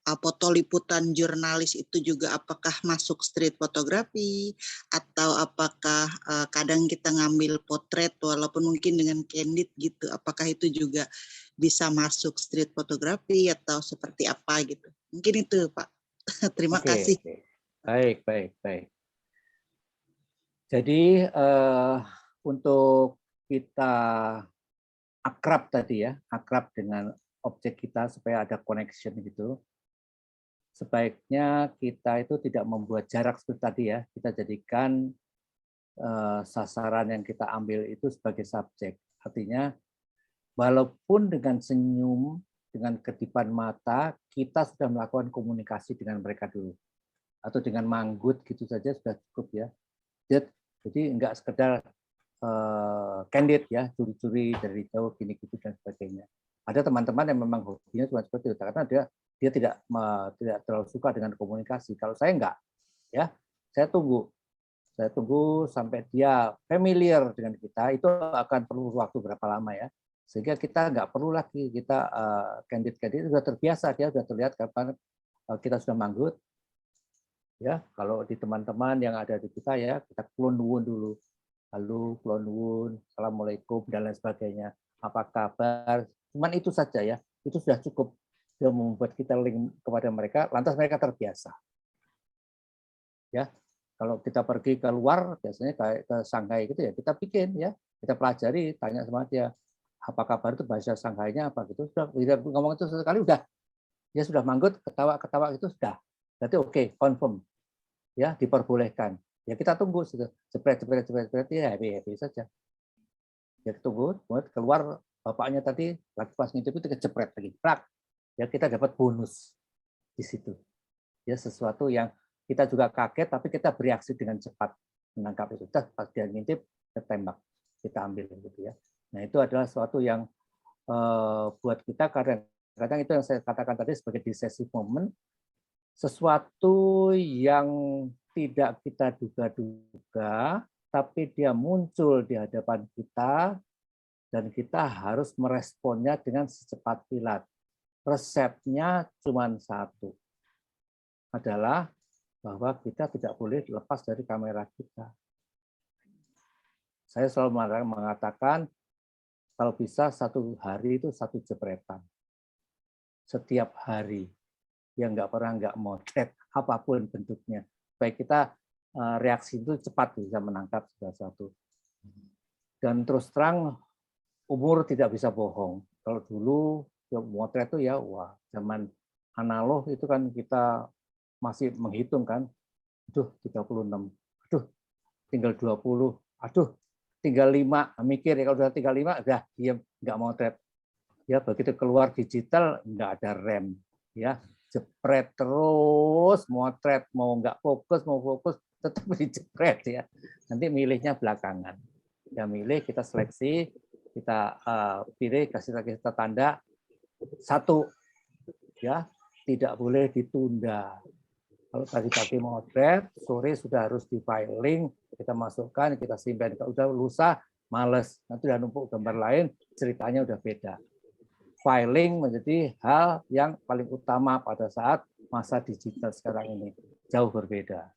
foto liputan jurnalis itu juga apakah masuk street photography, atau apakah kadang kita ngambil potret walaupun mungkin dengan candid gitu, apakah itu juga bisa masuk street photography atau seperti apa gitu? Mungkin itu Pak. Terima kasih. Baik. Jadi untuk kita akrab tadi ya, akrab dengan objek kita supaya ada connection gitu. Sebaiknya kita itu tidak membuat jarak seperti tadi ya, kita jadikan sasaran yang kita ambil itu sebagai subjek. Artinya, walaupun dengan senyum, dengan kedipan mata, kita sudah melakukan komunikasi dengan mereka dulu. Atau dengan manggut gitu saja sudah cukup ya. Jadi enggak sekedar candid ya, curi-curi dari jauh, gini gitu dan sebagainya. Ada teman-teman yang memang hobinya cuma seperti itu, karena dia tidak terlalu suka dengan komunikasi. Kalau saya enggak, ya saya tunggu sampai dia familiar dengan kita. Itu akan perlu waktu berapa lama ya? Sehingga kita nggak perlu lagi kita candidate sudah terbiasa, dia sudah terlihat kapan kita sudah manggut. Ya, kalau di teman-teman yang ada di kita ya, kita kulon nuwun dulu. Halo, kulon nuwun, assalamualaikum dan lain sebagainya. Apa kabar? Cuman itu saja ya, itu sudah cukup. Dia membuat kita link kepada mereka, lantas mereka terbiasa. Ya, kalau kita pergi keluar, biasanya kayak ke Shanghai gitu ya, kita bikin ya, kita pelajari, tanya sama dia, apa kabar itu bahasa Shanghai-nya apa gitu. Sudah ngomong itu sekali udah, dia sudah manggut, ketawa itu sudah. Berarti oke, confirm, ya diperbolehkan. Ya kita tunggu, jepret ya happy saja. Ya tunggu, keluar bapaknya tadi lagi pas ngintip itu kejepret lagi, prak. Ya kita dapat bonus di situ. Ya sesuatu yang kita juga kaget, tapi kita bereaksi dengan cepat menangkap itu. Pas dia ngintip, kita tembak, kita ambil gitu ya. Nah itu adalah sesuatu yang buat kita kadang-kadang itu yang saya katakan tadi sebagai decisive moment, sesuatu yang tidak kita duga-duga, tapi dia muncul di hadapan kita, dan kita harus meresponnya dengan secepat kilat. Resepnya cuma satu, adalah bahwa kita tidak boleh lepas dari kamera kita. Saya selalu mengatakan, kalau bisa satu hari itu satu jepretan. Setiap hari. Yang nggak pernah nggak motret, apapun bentuknya. Supaya kita reaksi itu cepat bisa menangkap segala sesuatu. Dan terus terang, umur tidak bisa bohong. Kalau dulu motret itu ya, wah, zaman analog itu kan kita masih menghitung kan, aduh 36, aduh tinggal 20, aduh tinggal 5, mikir ya kalau udah tinggal 5, udah diam, nggak motret. Ya begitu keluar digital nggak ada rem, ya jepret terus, motret mau nggak fokus, mau fokus tetap dijepret ya. Nanti milihnya belakangan. Ya milih, kita seleksi, kita pilih, kasih kita tanda satu, ya tidak boleh ditunda. Kalau tadi pagi motret, sore sudah harus di filing, kita masukkan, kita simpan. Kalau udah lusa, males, nanti udah numpuk gambar lain, ceritanya udah beda. Filing menjadi hal yang paling utama pada saat masa digital sekarang ini. Jauh berbeda.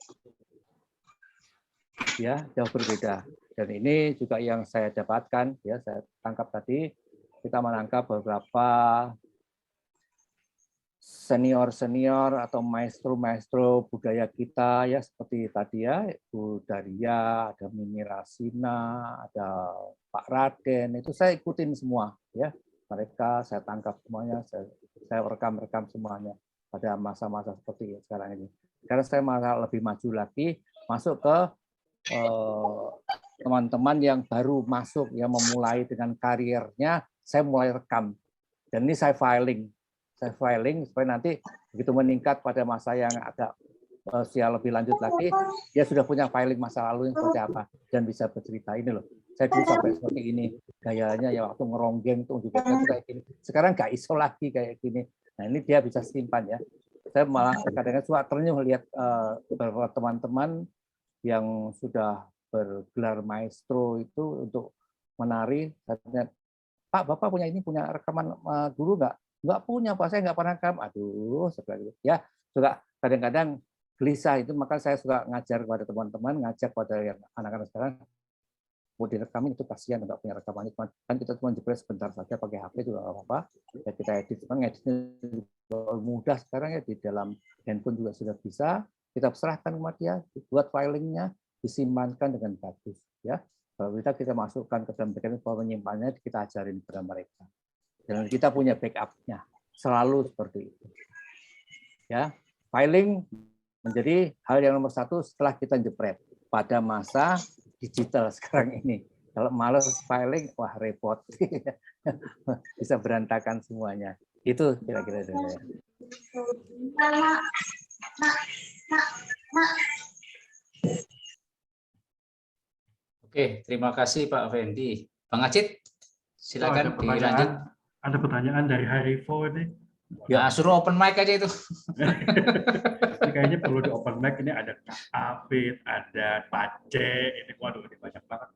Ya, jauh berbeda. Dan ini juga yang saya dapatkan, ya saya tangkap tadi, kita menangkap beberapa senior-senior atau maestro-maestro budaya kita, ya seperti tadi ya, Bu Daria, ada Mimi Rasina, ada Pak Raden, itu saya ikutin semua, ya. Mereka saya tangkap semuanya, saya rekam semuanya pada masa-masa seperti sekarang ini. Karena saya malah lebih maju lagi, masuk ke teman-teman yang baru masuk, yang memulai dengan karirnya, saya mulai rekam. Dan ini saya filing supaya nanti begitu meningkat pada masa yang agak usia lebih lanjut lagi, dia sudah punya filing masa lalu yang seperti apa dan bisa bercerita. Ini loh, saya dulu sampai seperti ini gayanya ya waktu ngeronggeng tuh juga kayak gini. Sekarang nggak iso lagi kayak gini. Nah ini dia bisa simpan ya. Saya malah kadang-kadang suka ternyuh lihat beberapa teman-teman yang sudah bergelar maestro itu untuk menari. Katanya, Pak, Bapak punya rekaman dulu nggak? Nggak punya, Pak, saya nggak pernah rekam. Aduh, seperti itu. Ya, juga kadang-kadang gelisah itu, maka saya suka ngajar kepada teman-teman, ngajak pada yang anak-anak sekarang, mau direkamin itu kasihan nggak punya rekaman itu. Kan kita cuma jepret sebentar saja pakai HP juga nggak apa-apa. Ya, kita edit, ngeditnya mudah sekarang ya, di dalam handphone juga sudah bisa. Kita serahkan kepada dia, buat filingnya, disimpankan dengan bagus. Ya, kalau kita masukkan ke dalam bagian menyimpannya, kita ajarin kepada mereka. Dan kita punya backup-nya, selalu seperti itu. Ya, filing menjadi hal yang nomor satu setelah kita jepret pada masa digital sekarang ini. Kalau malas filing, wah repot, bisa berantakan semuanya. Itu kira-kira dari saya. Oke, terima kasih Pak Fendi. Bang Acit, silakan dilanjut. Ada pertanyaan dari Harivo ini. Ya, suruh open mic aja itu. Ini kayaknya perlu di open mic. Ini ada Kak Afid, ada Pace, ini waduh ini banyak banget.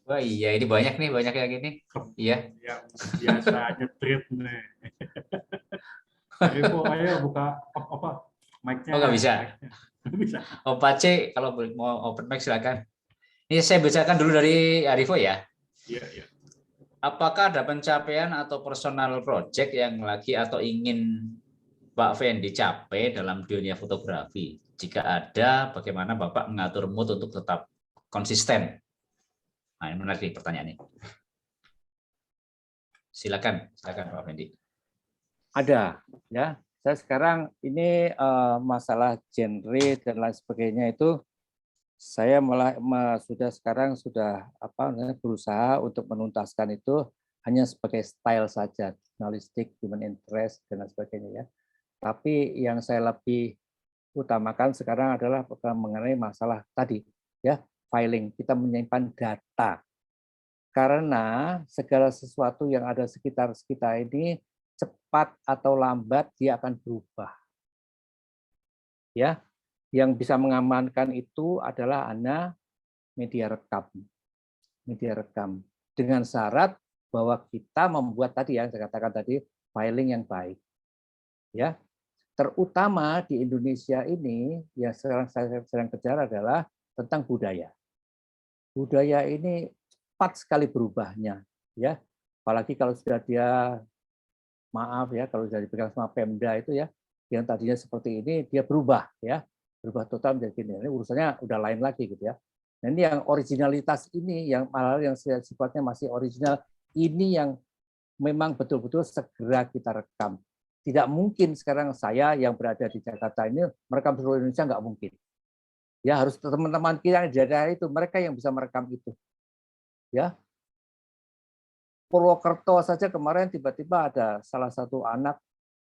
Wah iya, ini banyak nih, banyak yang gini. Iya. Yang biasa nyetrit nih. Rivo, ayo buka apa mic-nya. Oh nggak bisa. Mic-nya. Nggak bisa. Oh Pak C, kalau mau open mic silakan. Ini saya bacakan dulu dari Arifo ya. Iya, iya. Apakah ada pencapaian atau personal project yang lagi atau ingin Pak Fendi capai dalam dunia fotografi? Jika ada, bagaimana Bapak mengatur mood untuk tetap konsisten? Nah, ini menarik nih pertanyaan ini. Silakan Pak Fendi. Ada, ya. Saya sekarang ini masalah genre dan lain sebagainya itu saya sudah berusaha untuk menuntaskan itu hanya sebagai style saja, jurnalistik, human interest dan lain sebagainya ya. Tapi yang saya lebih utamakan sekarang adalah mengenai masalah tadi ya, filing. Kita menyimpan data. Karena segala sesuatu yang ada sekitar kita ini cepat atau lambat dia akan berubah. Ya, yang bisa mengamankan itu adalah media rekam. Media rekam dengan syarat bahwa kita membuat tadi yang saya katakan tadi filing yang baik. Ya. Terutama di Indonesia ini yang sekarang saya sedang kejar adalah tentang budaya. Budaya ini cepat sekali berubahnya, ya. Apalagi kalau sudah dia maaf ya, kalau sudah dipegang sama Pemda itu ya, yang tadinya seperti ini dia berubah ya, berubah total menjadi gini. Ini urusannya udah lain lagi gitu ya. Nah, ini yang originalitas ini, yang malah yang sifatnya masih original ini yang memang betul-betul segera kita rekam. Tidak mungkin sekarang saya yang berada di Jakarta ini merekam seluruh Indonesia, nggak mungkin. Ya harus teman-teman kita yang di daerah itu, mereka yang bisa merekam itu. Ya, Purwokerto saja kemarin tiba-tiba ada salah satu anak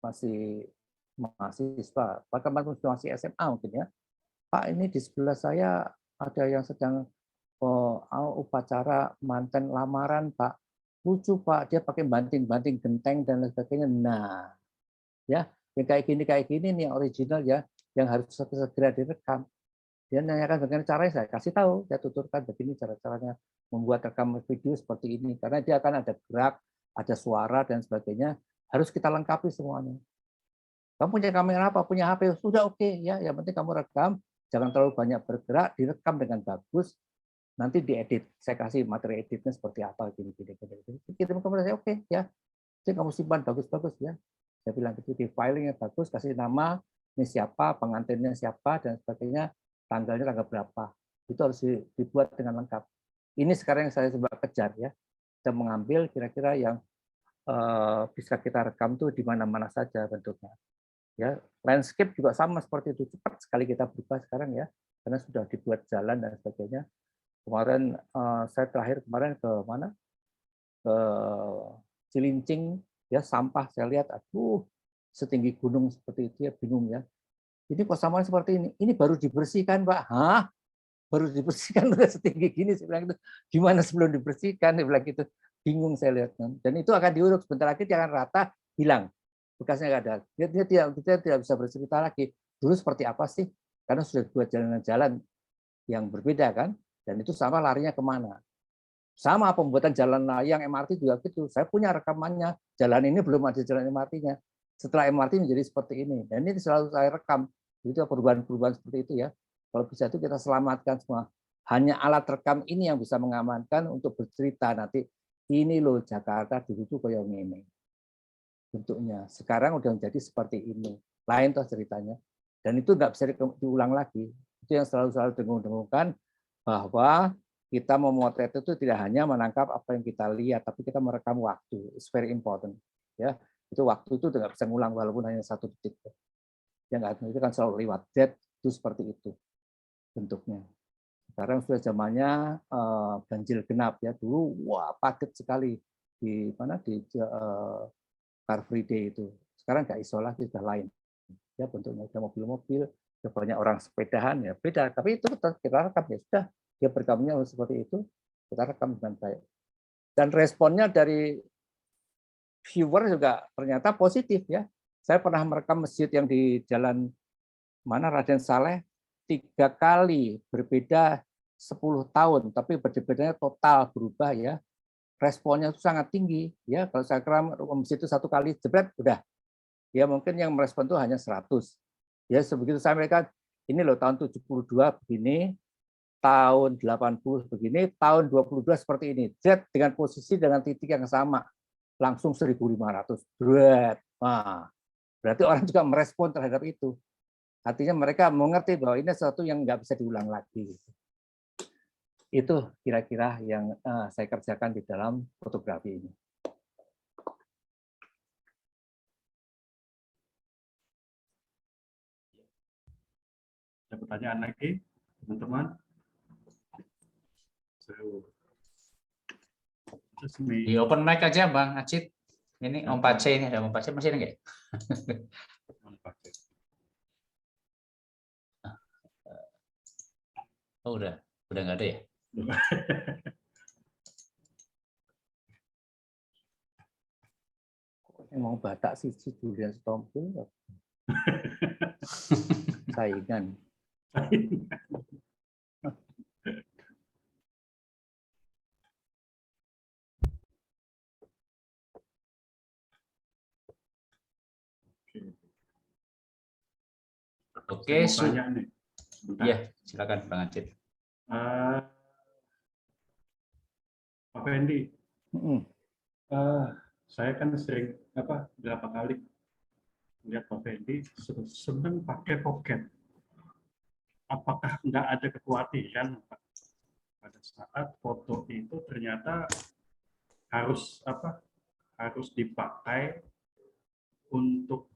masih mahasiswa, bahkan masih SMA mungkin ya. Pak, ini di sebelah saya ada yang sedang upacara manten lamaran, Pak. Lucu, Pak, dia pakai banting-banting genteng dan lain sebagainya. Nah, ya, yang kayak gini nih yang original ya, yang harus segera direkam. Dia nanyakan bagaimana caranya, saya kasih tahu, saya tuturkan begini cara-caranya membuat rekam video seperti ini, karena dia akan ada gerak, ada suara dan sebagainya, harus kita lengkapi semuanya. Kamu punya kamera apa? Punya HP? Sudah oke ya, yang penting kamu rekam, jangan terlalu banyak bergerak, direkam dengan bagus, nanti diedit. Saya kasih materi editnya seperti apa, gini. Kirim ke saya, oke ya. Jadi kamu simpan bagus-bagus ya. Saya bilang gitu, di filing yang bagus, kasih nama, ini siapa, pengantinnya siapa dan sebagainya. Tanggalnya tanggal berapa, itu harus dibuat dengan lengkap. Ini sekarang yang saya coba kejar ya, kita mengambil kira-kira yang bisa kita rekam tuh di mana-mana saja bentuknya. Ya, landscape juga sama seperti itu, cepat sekali kita berubah sekarang ya, karena sudah dibuat jalan dan sebagainya. Kemarin saya terakhir kemarin ke mana? Ke Cilincing ya, sampah saya lihat, aduh setinggi gunung seperti itu ya, bingung ya. Ini kok sama seperti ini baru dibersihkan, Pak. Hah? Baru dibersihkan udah setinggi gini, saya bilang itu. Gimana sebelum dibersihkan? Saya bilang gitu. Bingung saya lihat. Dan itu akan diuruk sebentar lagi, dia akan rata, hilang. Bekasnya nggak ada. Kita tidak bisa bercerita lagi. Dulu seperti apa sih? Karena sudah buat jalan-jalan yang berbeda kan. Dan itu sama larinya kemana. Sama pembuatan jalan layang MRT juga gitu. Saya punya rekamannya. Jalan ini belum ada jalan MRT-nya. Setelah MRT menjadi seperti ini. Dan ini selalu saya rekam. Itu perubahan-perubahan seperti itu ya. Kalau bisa itu kita selamatkan semua. Hanya alat rekam ini yang bisa mengamankan untuk bercerita nanti. Ini loh Jakarta dulu tuh kayak gini bentuknya. Sekarang udah menjadi seperti ini. Lain toh ceritanya. Dan itu nggak bisa diulang lagi. Itu yang selalu dengung-dengungkan bahwa kita memotret itu tidak hanya menangkap apa yang kita lihat, tapi kita merekam waktu. It's very important. Ya, itu waktu itu nggak bisa ngulang walaupun hanya 1 detik. Ya nggak, itu kan selalu lewat dead, itu seperti itu bentuknya. Sekarang sudah zamannya ganjil genap ya. Dulu wah padat sekali di mana di Car Free Day itu. Sekarang nggak iso lagi, sudah lain. Ya bentuknya ada mobil-mobil, ada banyak orang sepedahan ya beda. Tapi itu kita rekam ya sudah. Dia berekamnya seperti itu, kita rekam dengan baik. Dan responnya dari viewer juga ternyata positif ya. Saya pernah merekam masjid yang di jalan mana Raden Saleh 3 kali berbeda 10 tahun, tapi berbedanya total berubah ya. Responnya itu sangat tinggi ya. Kalau saya kira itu satu kali jebret udah. Ya mungkin yang merespon itu hanya 100. Ya sebegitu saya mereka ini loh tahun 72 begini, tahun 80 begini, tahun 22 seperti ini. Z dengan posisi dengan titik yang sama. Langsung 1.500. Nah, berarti orang juga merespon terhadap itu. Artinya mereka mengerti bahwa ini sesuatu yang nggak bisa diulang lagi. Itu kira-kira yang saya kerjakan di dalam fotografi ini. Ada pertanyaan lagi, teman-teman? Di open mic aja Bang Acit. Ini Om Pace ini, ada Om Pace masih ada nggak? Oh udah nggak ada ya? Mau batak sih Julian Stompul. Saingan. Oke, Banyak nih. Sebentar. ya silakan Bang Acit. Pak Fendi, Mm-mm. saya kan sering berapa kali lihat Pak Fendi senang pakai pocket. Apakah nggak ada kekhawatiran Pak, pada saat foto itu ternyata harus harus dipakai untuk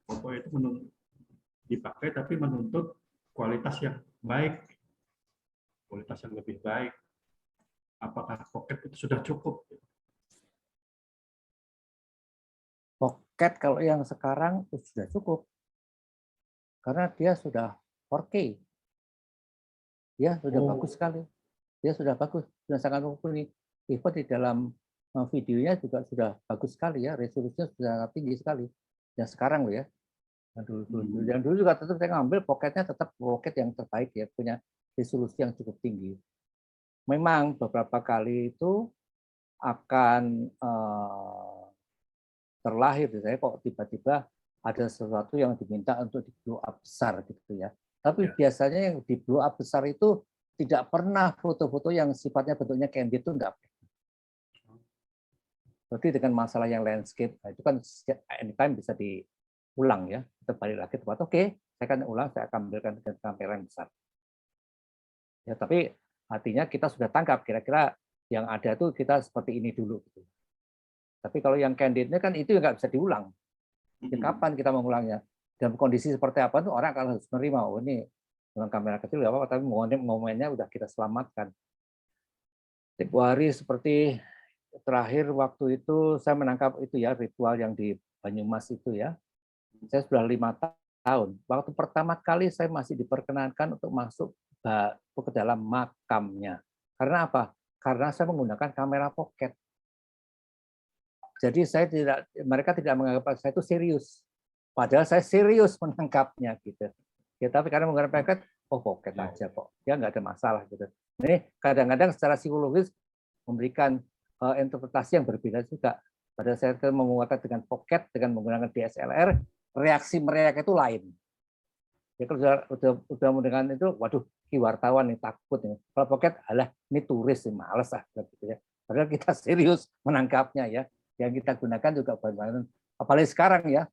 foto itu dipakai tapi menuntut kualitas yang baik, kualitas yang lebih baik. Apakah pocket itu sudah cukup? Pocket kalau yang sekarang sudah cukup. Karena dia sudah 4K. Ya, sudah bagus sekali. Dia sudah bagus, sudah sangat mumpuni. Even di dalam videonya juga sudah bagus sekali ya, resolusinya sudah sangat tinggi sekali. Yang sekarang loh ya. Yang dulu juga tetap saya ngambil pocketnya tetap pocket yang terbaik ya, punya resolusi yang cukup tinggi. Memang beberapa kali itu akan terlahir saya kok tiba-tiba ada sesuatu yang diminta untuk di blow up besar gitu ya. Tapi biasanya yang di blow up besar itu tidak pernah foto-foto yang sifatnya bentuknya candid itu enggak. Berarti dengan masalah yang landscape, nah itu kan anytime bisa diulang ya. Kita balik lagi tempat, oke, saya akan ulang, saya akan ambilkan dengan kamera yang besar. Ya, tapi artinya kita sudah tangkap kira-kira yang ada itu kita seperti ini dulu. Gitu. Tapi kalau yang candidnya kan itu nggak bisa diulang. Ya, kapan kita mengulangnya? Dalam kondisi seperti apa tuh orang akan harus menerima, oh ini dengan kamera kecil nggak apa-apa, tapi momennya udah kita selamatkan. Tempo hari seperti terakhir waktu itu saya menangkap itu ya ritual yang di Banyumas itu ya. Saya sudah 5 tahun. Waktu pertama kali saya masih diperkenankan untuk masuk ke dalam makamnya. Karena apa? Karena saya menggunakan kamera pocket. Jadi mereka tidak menganggap saya itu serius. Padahal saya serius menangkapnya gitu. Ya, tapi karena menggunakan pocket, oh pocket aja kok. Ya nggak ada masalah gitu. Ini kadang-kadang secara psikologis memberikan interpretasi yang berbeda juga. Pada saat saya menggunakan dengan pocket dengan menggunakan DSLR, reaksi mereka itu lain. Ya kalau udah mendengar itu, waduh, wartawan nih takut nih. Kalau pocket, alah ini turis nih, males gitu ya. Padahal kita serius menangkapnya ya. Yang kita gunakan juga bahan-bahan. Apalagi sekarang ya,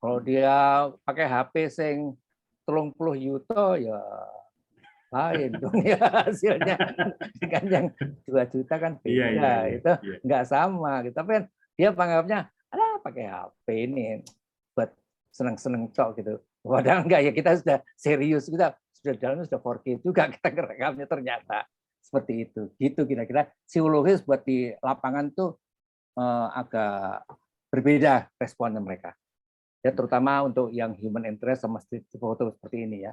kalau dia pakai HP sing 30 yuto ya lain dong ya hasilnya dengan yang 2 juta kan beda. Itu nggak sama gitu. Tapi kan dia panggapnya ada pakai HP ini buat seneng-seneng cok gitu. Padahal enggak ya, kita sudah serius, kita sudah dalamnya sudah 4K juga kita ngerekamnya ternyata seperti itu. Gitu kira-kira psikologis buat di lapangan tuh agak berbeda responnya mereka. Ya terutama untuk yang human interest sama street photo seperti ini ya.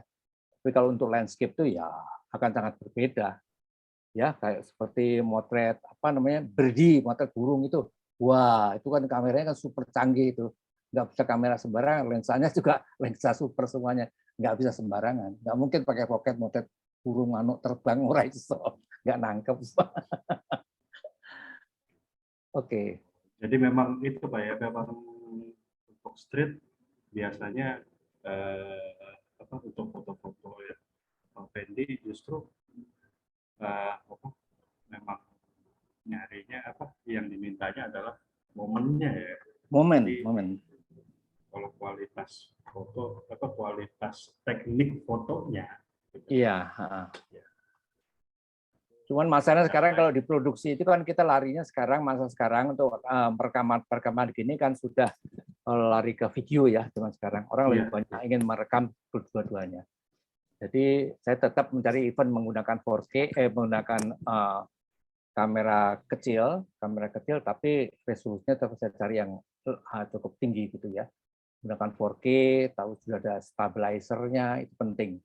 Tapi kalau untuk landscape tuh ya akan sangat berbeda. Ya kayak seperti motret birdie, motret burung itu. Wah, itu kan kameranya kan super canggih itu. Nggak bisa kamera sembarangan, lensanya juga lensa super semuanya. nggak bisa sembarangan. Nggak mungkin pakai pocket motret burung manuk terbang ora iso, nggak nangkep. Oke. Jadi memang itu Pak ya, memang untuk street biasanya untuk foto-foto ya Pak Fendi justru memang nyarinya yang dimintanya adalah momennya ya. Momen. Kalau kualitas foto kualitas teknik fotonya. Iya. Cuman masalahnya sekarang kalau diproduksi itu kan kita larinya masa sekarang untuk perekaman gini kan sudah lari ke video ya. Cuman sekarang orang lebih banyak ingin merekam kedua-duanya. Jadi saya tetap mencari event menggunakan 4K, menggunakan kamera kecil, tapi resolusinya tetap saya cari yang cukup tinggi gitu ya. Menggunakan 4K, tahu sudah ada stabilizer-nya, itu penting.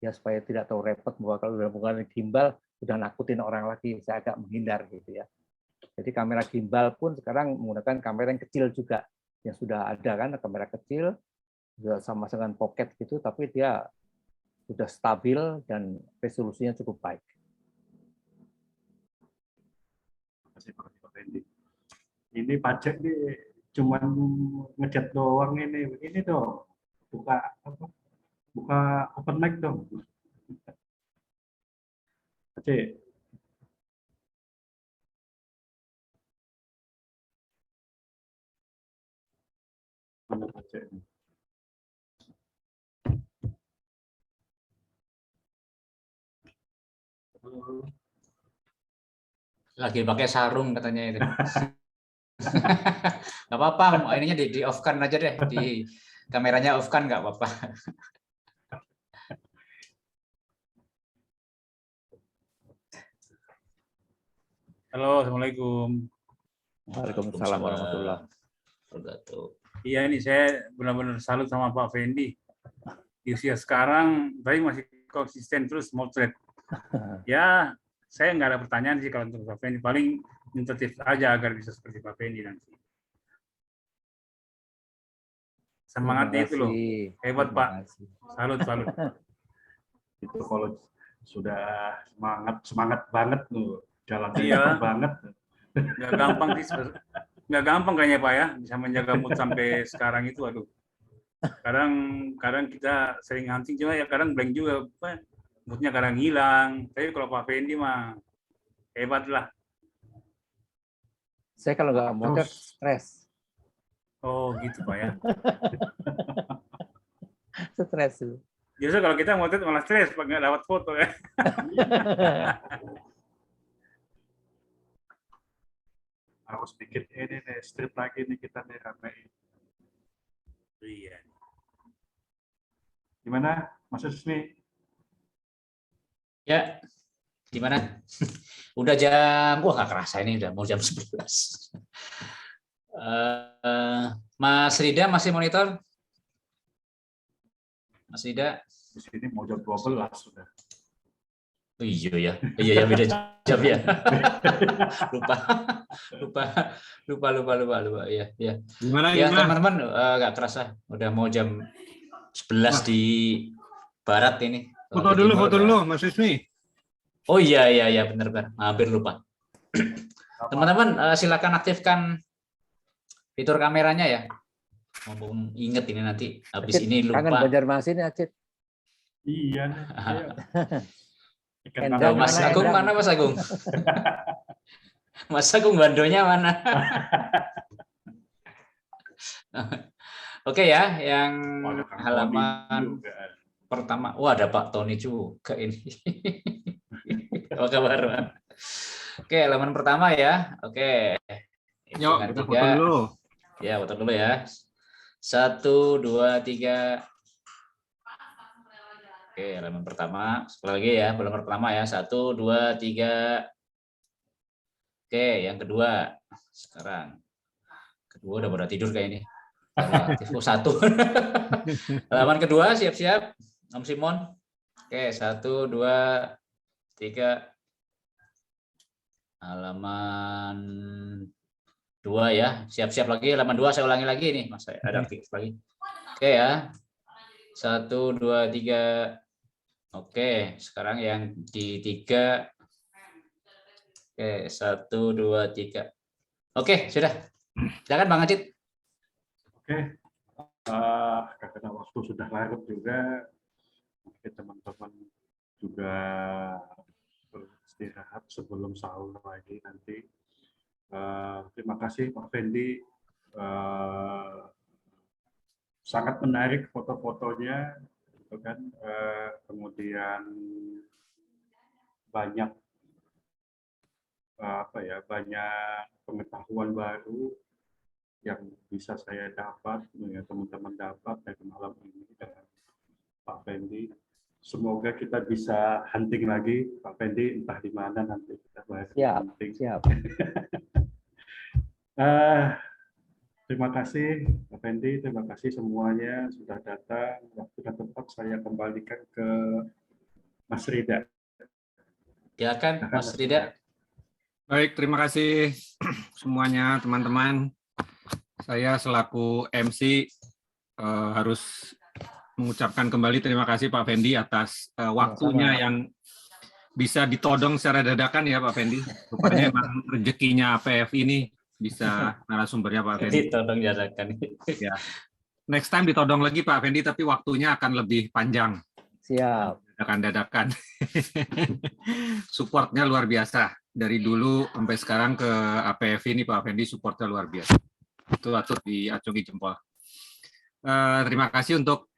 Ya supaya tidak tahu repot bahwa kalau udah menggunakan gimbal sudah nakutin orang lagi, saya agak menghindar gitu ya. Jadi kamera gimbal pun sekarang menggunakan kamera yang kecil juga, yang sudah ada kan kamera kecil, juga sama dengan pocket gitu, tapi dia sudah stabil dan resolusinya cukup baik. Terima kasih Pak Fendi. Ini pajak nih cuman ngecat doang ini dong, buka open mic dong. Oke. Mana pajak ini? Lagi pakai sarung katanya itu. Nggak apa-apa, ininya di off-kan aja deh, di kameranya off-kan nggak apa-apa. Halo, Assalamualaikum. Waalaikumsalam warahmatullahi wabarakatuh. Iya, ini saya benar-benar salut sama Pak Fendi. Di usia sekarang, tapi masih konsisten terus motret. Ya, saya nggak ada pertanyaan sih kalau untuk Pak Fendi. Paling minta tips aja agar bisa seperti Pak Fendi nanti. Semangatnya itu loh. Hebat Pak. Salut. Itu kalau sudah semangat banget tuh. Iya banget. Nggak gampang sih, nggak gampang kayaknya Pak ya bisa menjaga mood sampai sekarang itu. Aduh, kadang kita sering hunting cuma ya kadang blank juga, moodnya kadang hilang. Tapi kalau Pak Fendi mah hebat lah. Saya kalau nggak motret stres. Oh gitu Pak ya. Stres tuh. Justru kalau kita motret malah stres Pak, nggak dapat foto ya. Harus bikin ini nih, strip lagi nih kita nih ramein. Iya. Gimana, Mas Susmi? Ya, gimana? Udah jam, wah nggak kerasa ini udah mau jam 11. Mas Rida masih monitor? Mas Rida? Di sini mau jam 12 sudah. Iya ya beda jam ya. lupa ya. Gimana? Ya teman-teman nggak kerasa udah mau jam 11 di barat ini. Foto dulu Mas Susmi. Oh iya benar, hampir lupa. Teman-teman silakan aktifkan fitur kameranya ya. Mumpung inget ini nanti habis ini lupa. Kangen Banjarmasin ya, Cid. Iya. Mas Agung mana Mas Agung? Mas Agung bandonya mana? Oke ya, yang halaman pertama. Wah, ada Pak Tony juga ini. Apa kabar? Oke, halaman pertama ya. Oke. Yuk, kita foto dulu. Ya, foto dulu ya. 1, 2, 3. Oke, halaman pertama. Sekali lagi ya, halaman pertama ya. 1, 2, 3. Oke, yang kedua. Sekarang. Kedua udah pada tidur kayak ini. Oh, 1. Halaman kedua, siap-siap. Om Simon. Oke, 1, 2, 3. Halaman 2 ya. Siap-siap lagi. Halaman 2 saya ulangi lagi nih. Mas, saya ada aktif lagi. Oke ya. 1, 2, 3. Oke, sekarang yang di 3. Oke, 1, 2, 3. Oke, sudah. Silakan Bang Acit. Oke, karena waktu sudah larut juga, mungkin teman-teman juga beristirahat sebelum sahur lagi nanti. Terima kasih Pak Fendi, sangat menarik foto-fotonya, gitu kan. Kemudian banyak banyak pengetahuan baru yang bisa saya dapat, ya, teman-teman dapat dari malam ini dengan Pak Fendi. Semoga kita bisa hunting lagi, Pak Fendi, entah di mana nanti kita bahas hunting. Siap. Terima kasih Pak Fendi, terima kasih semuanya sudah datang. Waktu dan tempat saya kembalikan ke Mas Rida. Silakan Mas Rida. Baik, terima kasih semuanya teman-teman. Saya selaku MC harus mengucapkan kembali terima kasih Pak Fendi atas waktunya yang bisa ditodong secara dadakan ya Pak Fendi. Rupanya emang rezekinya APF ini bisa narasumbernya Pak Fendi. Ditodong dadakan. Ya. Next time ditodong lagi Pak Fendi, tapi waktunya akan lebih panjang. Siap. Dadakan-dadakan. Supportnya luar biasa. Dari dulu sampai sekarang ke APF ini Pak Fendi supportnya luar biasa. Itu patut diacungi jempol. Terima kasih untuk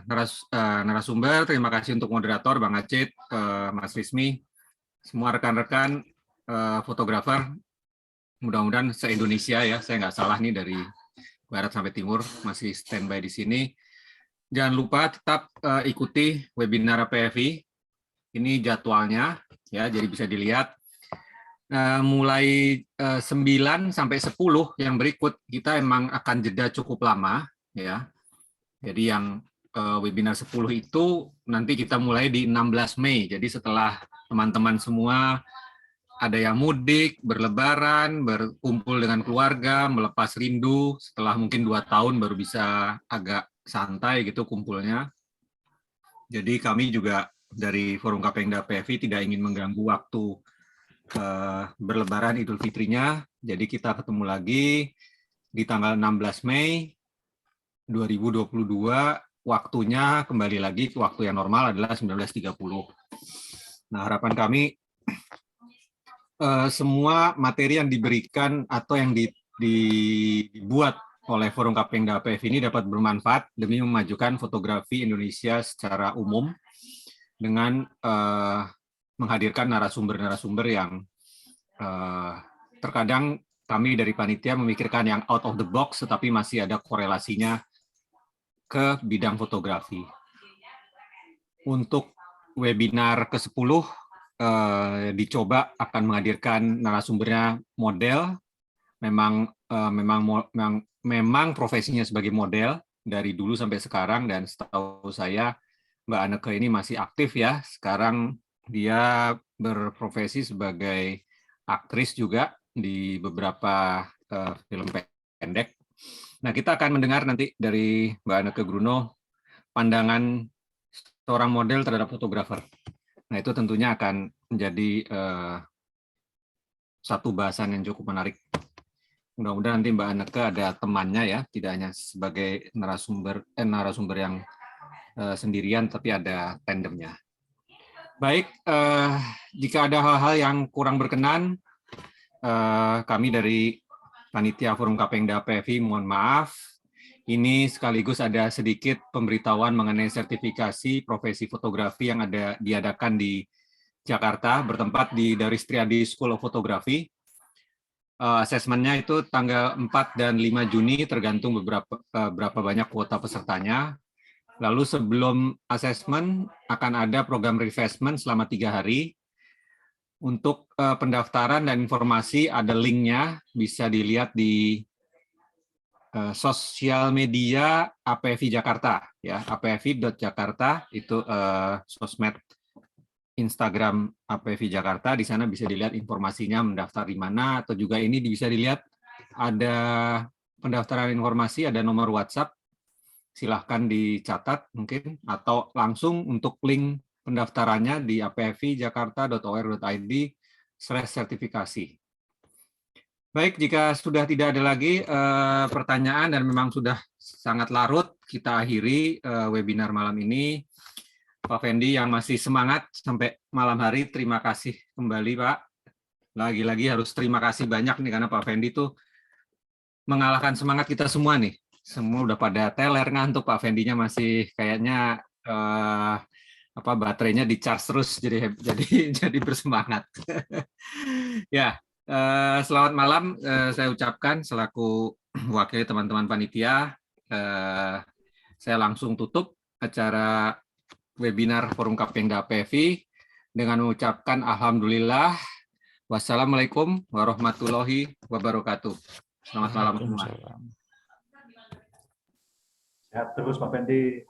narasumber, terima kasih untuk moderator Bang Acit, Mas Rizmi, semua rekan-rekan fotografer, mudah-mudahan se-Indonesia ya, saya nggak salah nih dari barat sampai timur masih standby di sini. Jangan lupa tetap ikuti webinar APFI, ini jadwalnya ya, jadi bisa dilihat. Mulai 9 sampai 10 yang berikut kita emang akan jeda cukup lama ya. Jadi yang webinar 10 itu nanti kita mulai di 16 Mei. Jadi setelah teman-teman semua ada yang mudik, berlebaran, berkumpul dengan keluarga, melepas rindu, setelah mungkin 2 tahun baru bisa agak santai gitu kumpulnya. Jadi kami juga dari Forum Kapengda PFI tidak ingin mengganggu waktu berlebaran Idul Fitrinya. Jadi kita ketemu lagi di tanggal 16 Mei 2022, waktunya kembali lagi ke waktu yang normal adalah 19.30. Nah, harapan kami semua materi yang diberikan atau yang dibuat oleh Forum Kapengda APF ini dapat bermanfaat demi memajukan fotografi Indonesia secara umum dengan menghadirkan narasumber-narasumber yang terkadang kami dari panitia memikirkan yang out of the box, tetapi masih ada korelasinya ke bidang fotografi. Untuk webinar ke-10, dicoba akan menghadirkan narasumbernya model, memang profesinya sebagai model dari dulu sampai sekarang, dan setahu saya Mbak Anneke ini masih aktif ya. Sekarang dia berprofesi sebagai aktris juga di beberapa film pendek. Nah, kita akan mendengar nanti dari Mbak Anneke Gruno pandangan seorang model terhadap fotografer. Nah, itu tentunya akan menjadi satu bahasan yang cukup menarik. Mudah-mudahan nanti Mbak Anneke ada temannya ya, tidak hanya sebagai narasumber yang sendirian, tapi ada tandemnya. Baik, jika ada hal-hal yang kurang berkenan, kami dari Panitia Forum Kapengda PFI mohon maaf. Ini sekaligus ada sedikit pemberitahuan mengenai sertifikasi profesi fotografi yang diadakan di Jakarta, bertempat di Daris Triadi School of Photography. Asesmennya itu tanggal 4 dan 5 Juni, tergantung berapa banyak kuota pesertanya. Lalu sebelum asesmen akan ada program refreshment selama 3 hari. Untuk pendaftaran dan informasi ada linknya, bisa dilihat di sosial media APFI Jakarta, ya, apfi.jakarta itu sosmed Instagram APFI Jakarta. Di sana bisa dilihat informasinya, mendaftar di mana, atau juga ini bisa dilihat ada pendaftaran informasi, ada nomor WhatsApp silahkan dicatat mungkin, atau langsung untuk link pendaftarannya di apfi-jakarta.or.id/sertifikasi. Baik, jika sudah tidak ada lagi pertanyaan dan memang sudah sangat larut, kita akhiri webinar malam ini. Pak Fendi yang masih semangat sampai malam hari, terima kasih kembali Pak. Lagi-lagi harus terima kasih banyak nih, karena Pak Fendi tuh mengalahkan semangat kita semua nih. Semua udah pada teler ngantuk, Pak Fendinya masih kayaknya baterainya di charge terus, jadi bersemangat. Ya. Selamat malam, saya ucapkan selaku wakil teman-teman panitia, saya langsung tutup acara webinar Forum Kapengda PFI dengan mengucapkan alhamdulillah, wassalamualaikum warahmatullahi wabarakatuh. Selamat malam semua. Sehat terus Pak Fendi.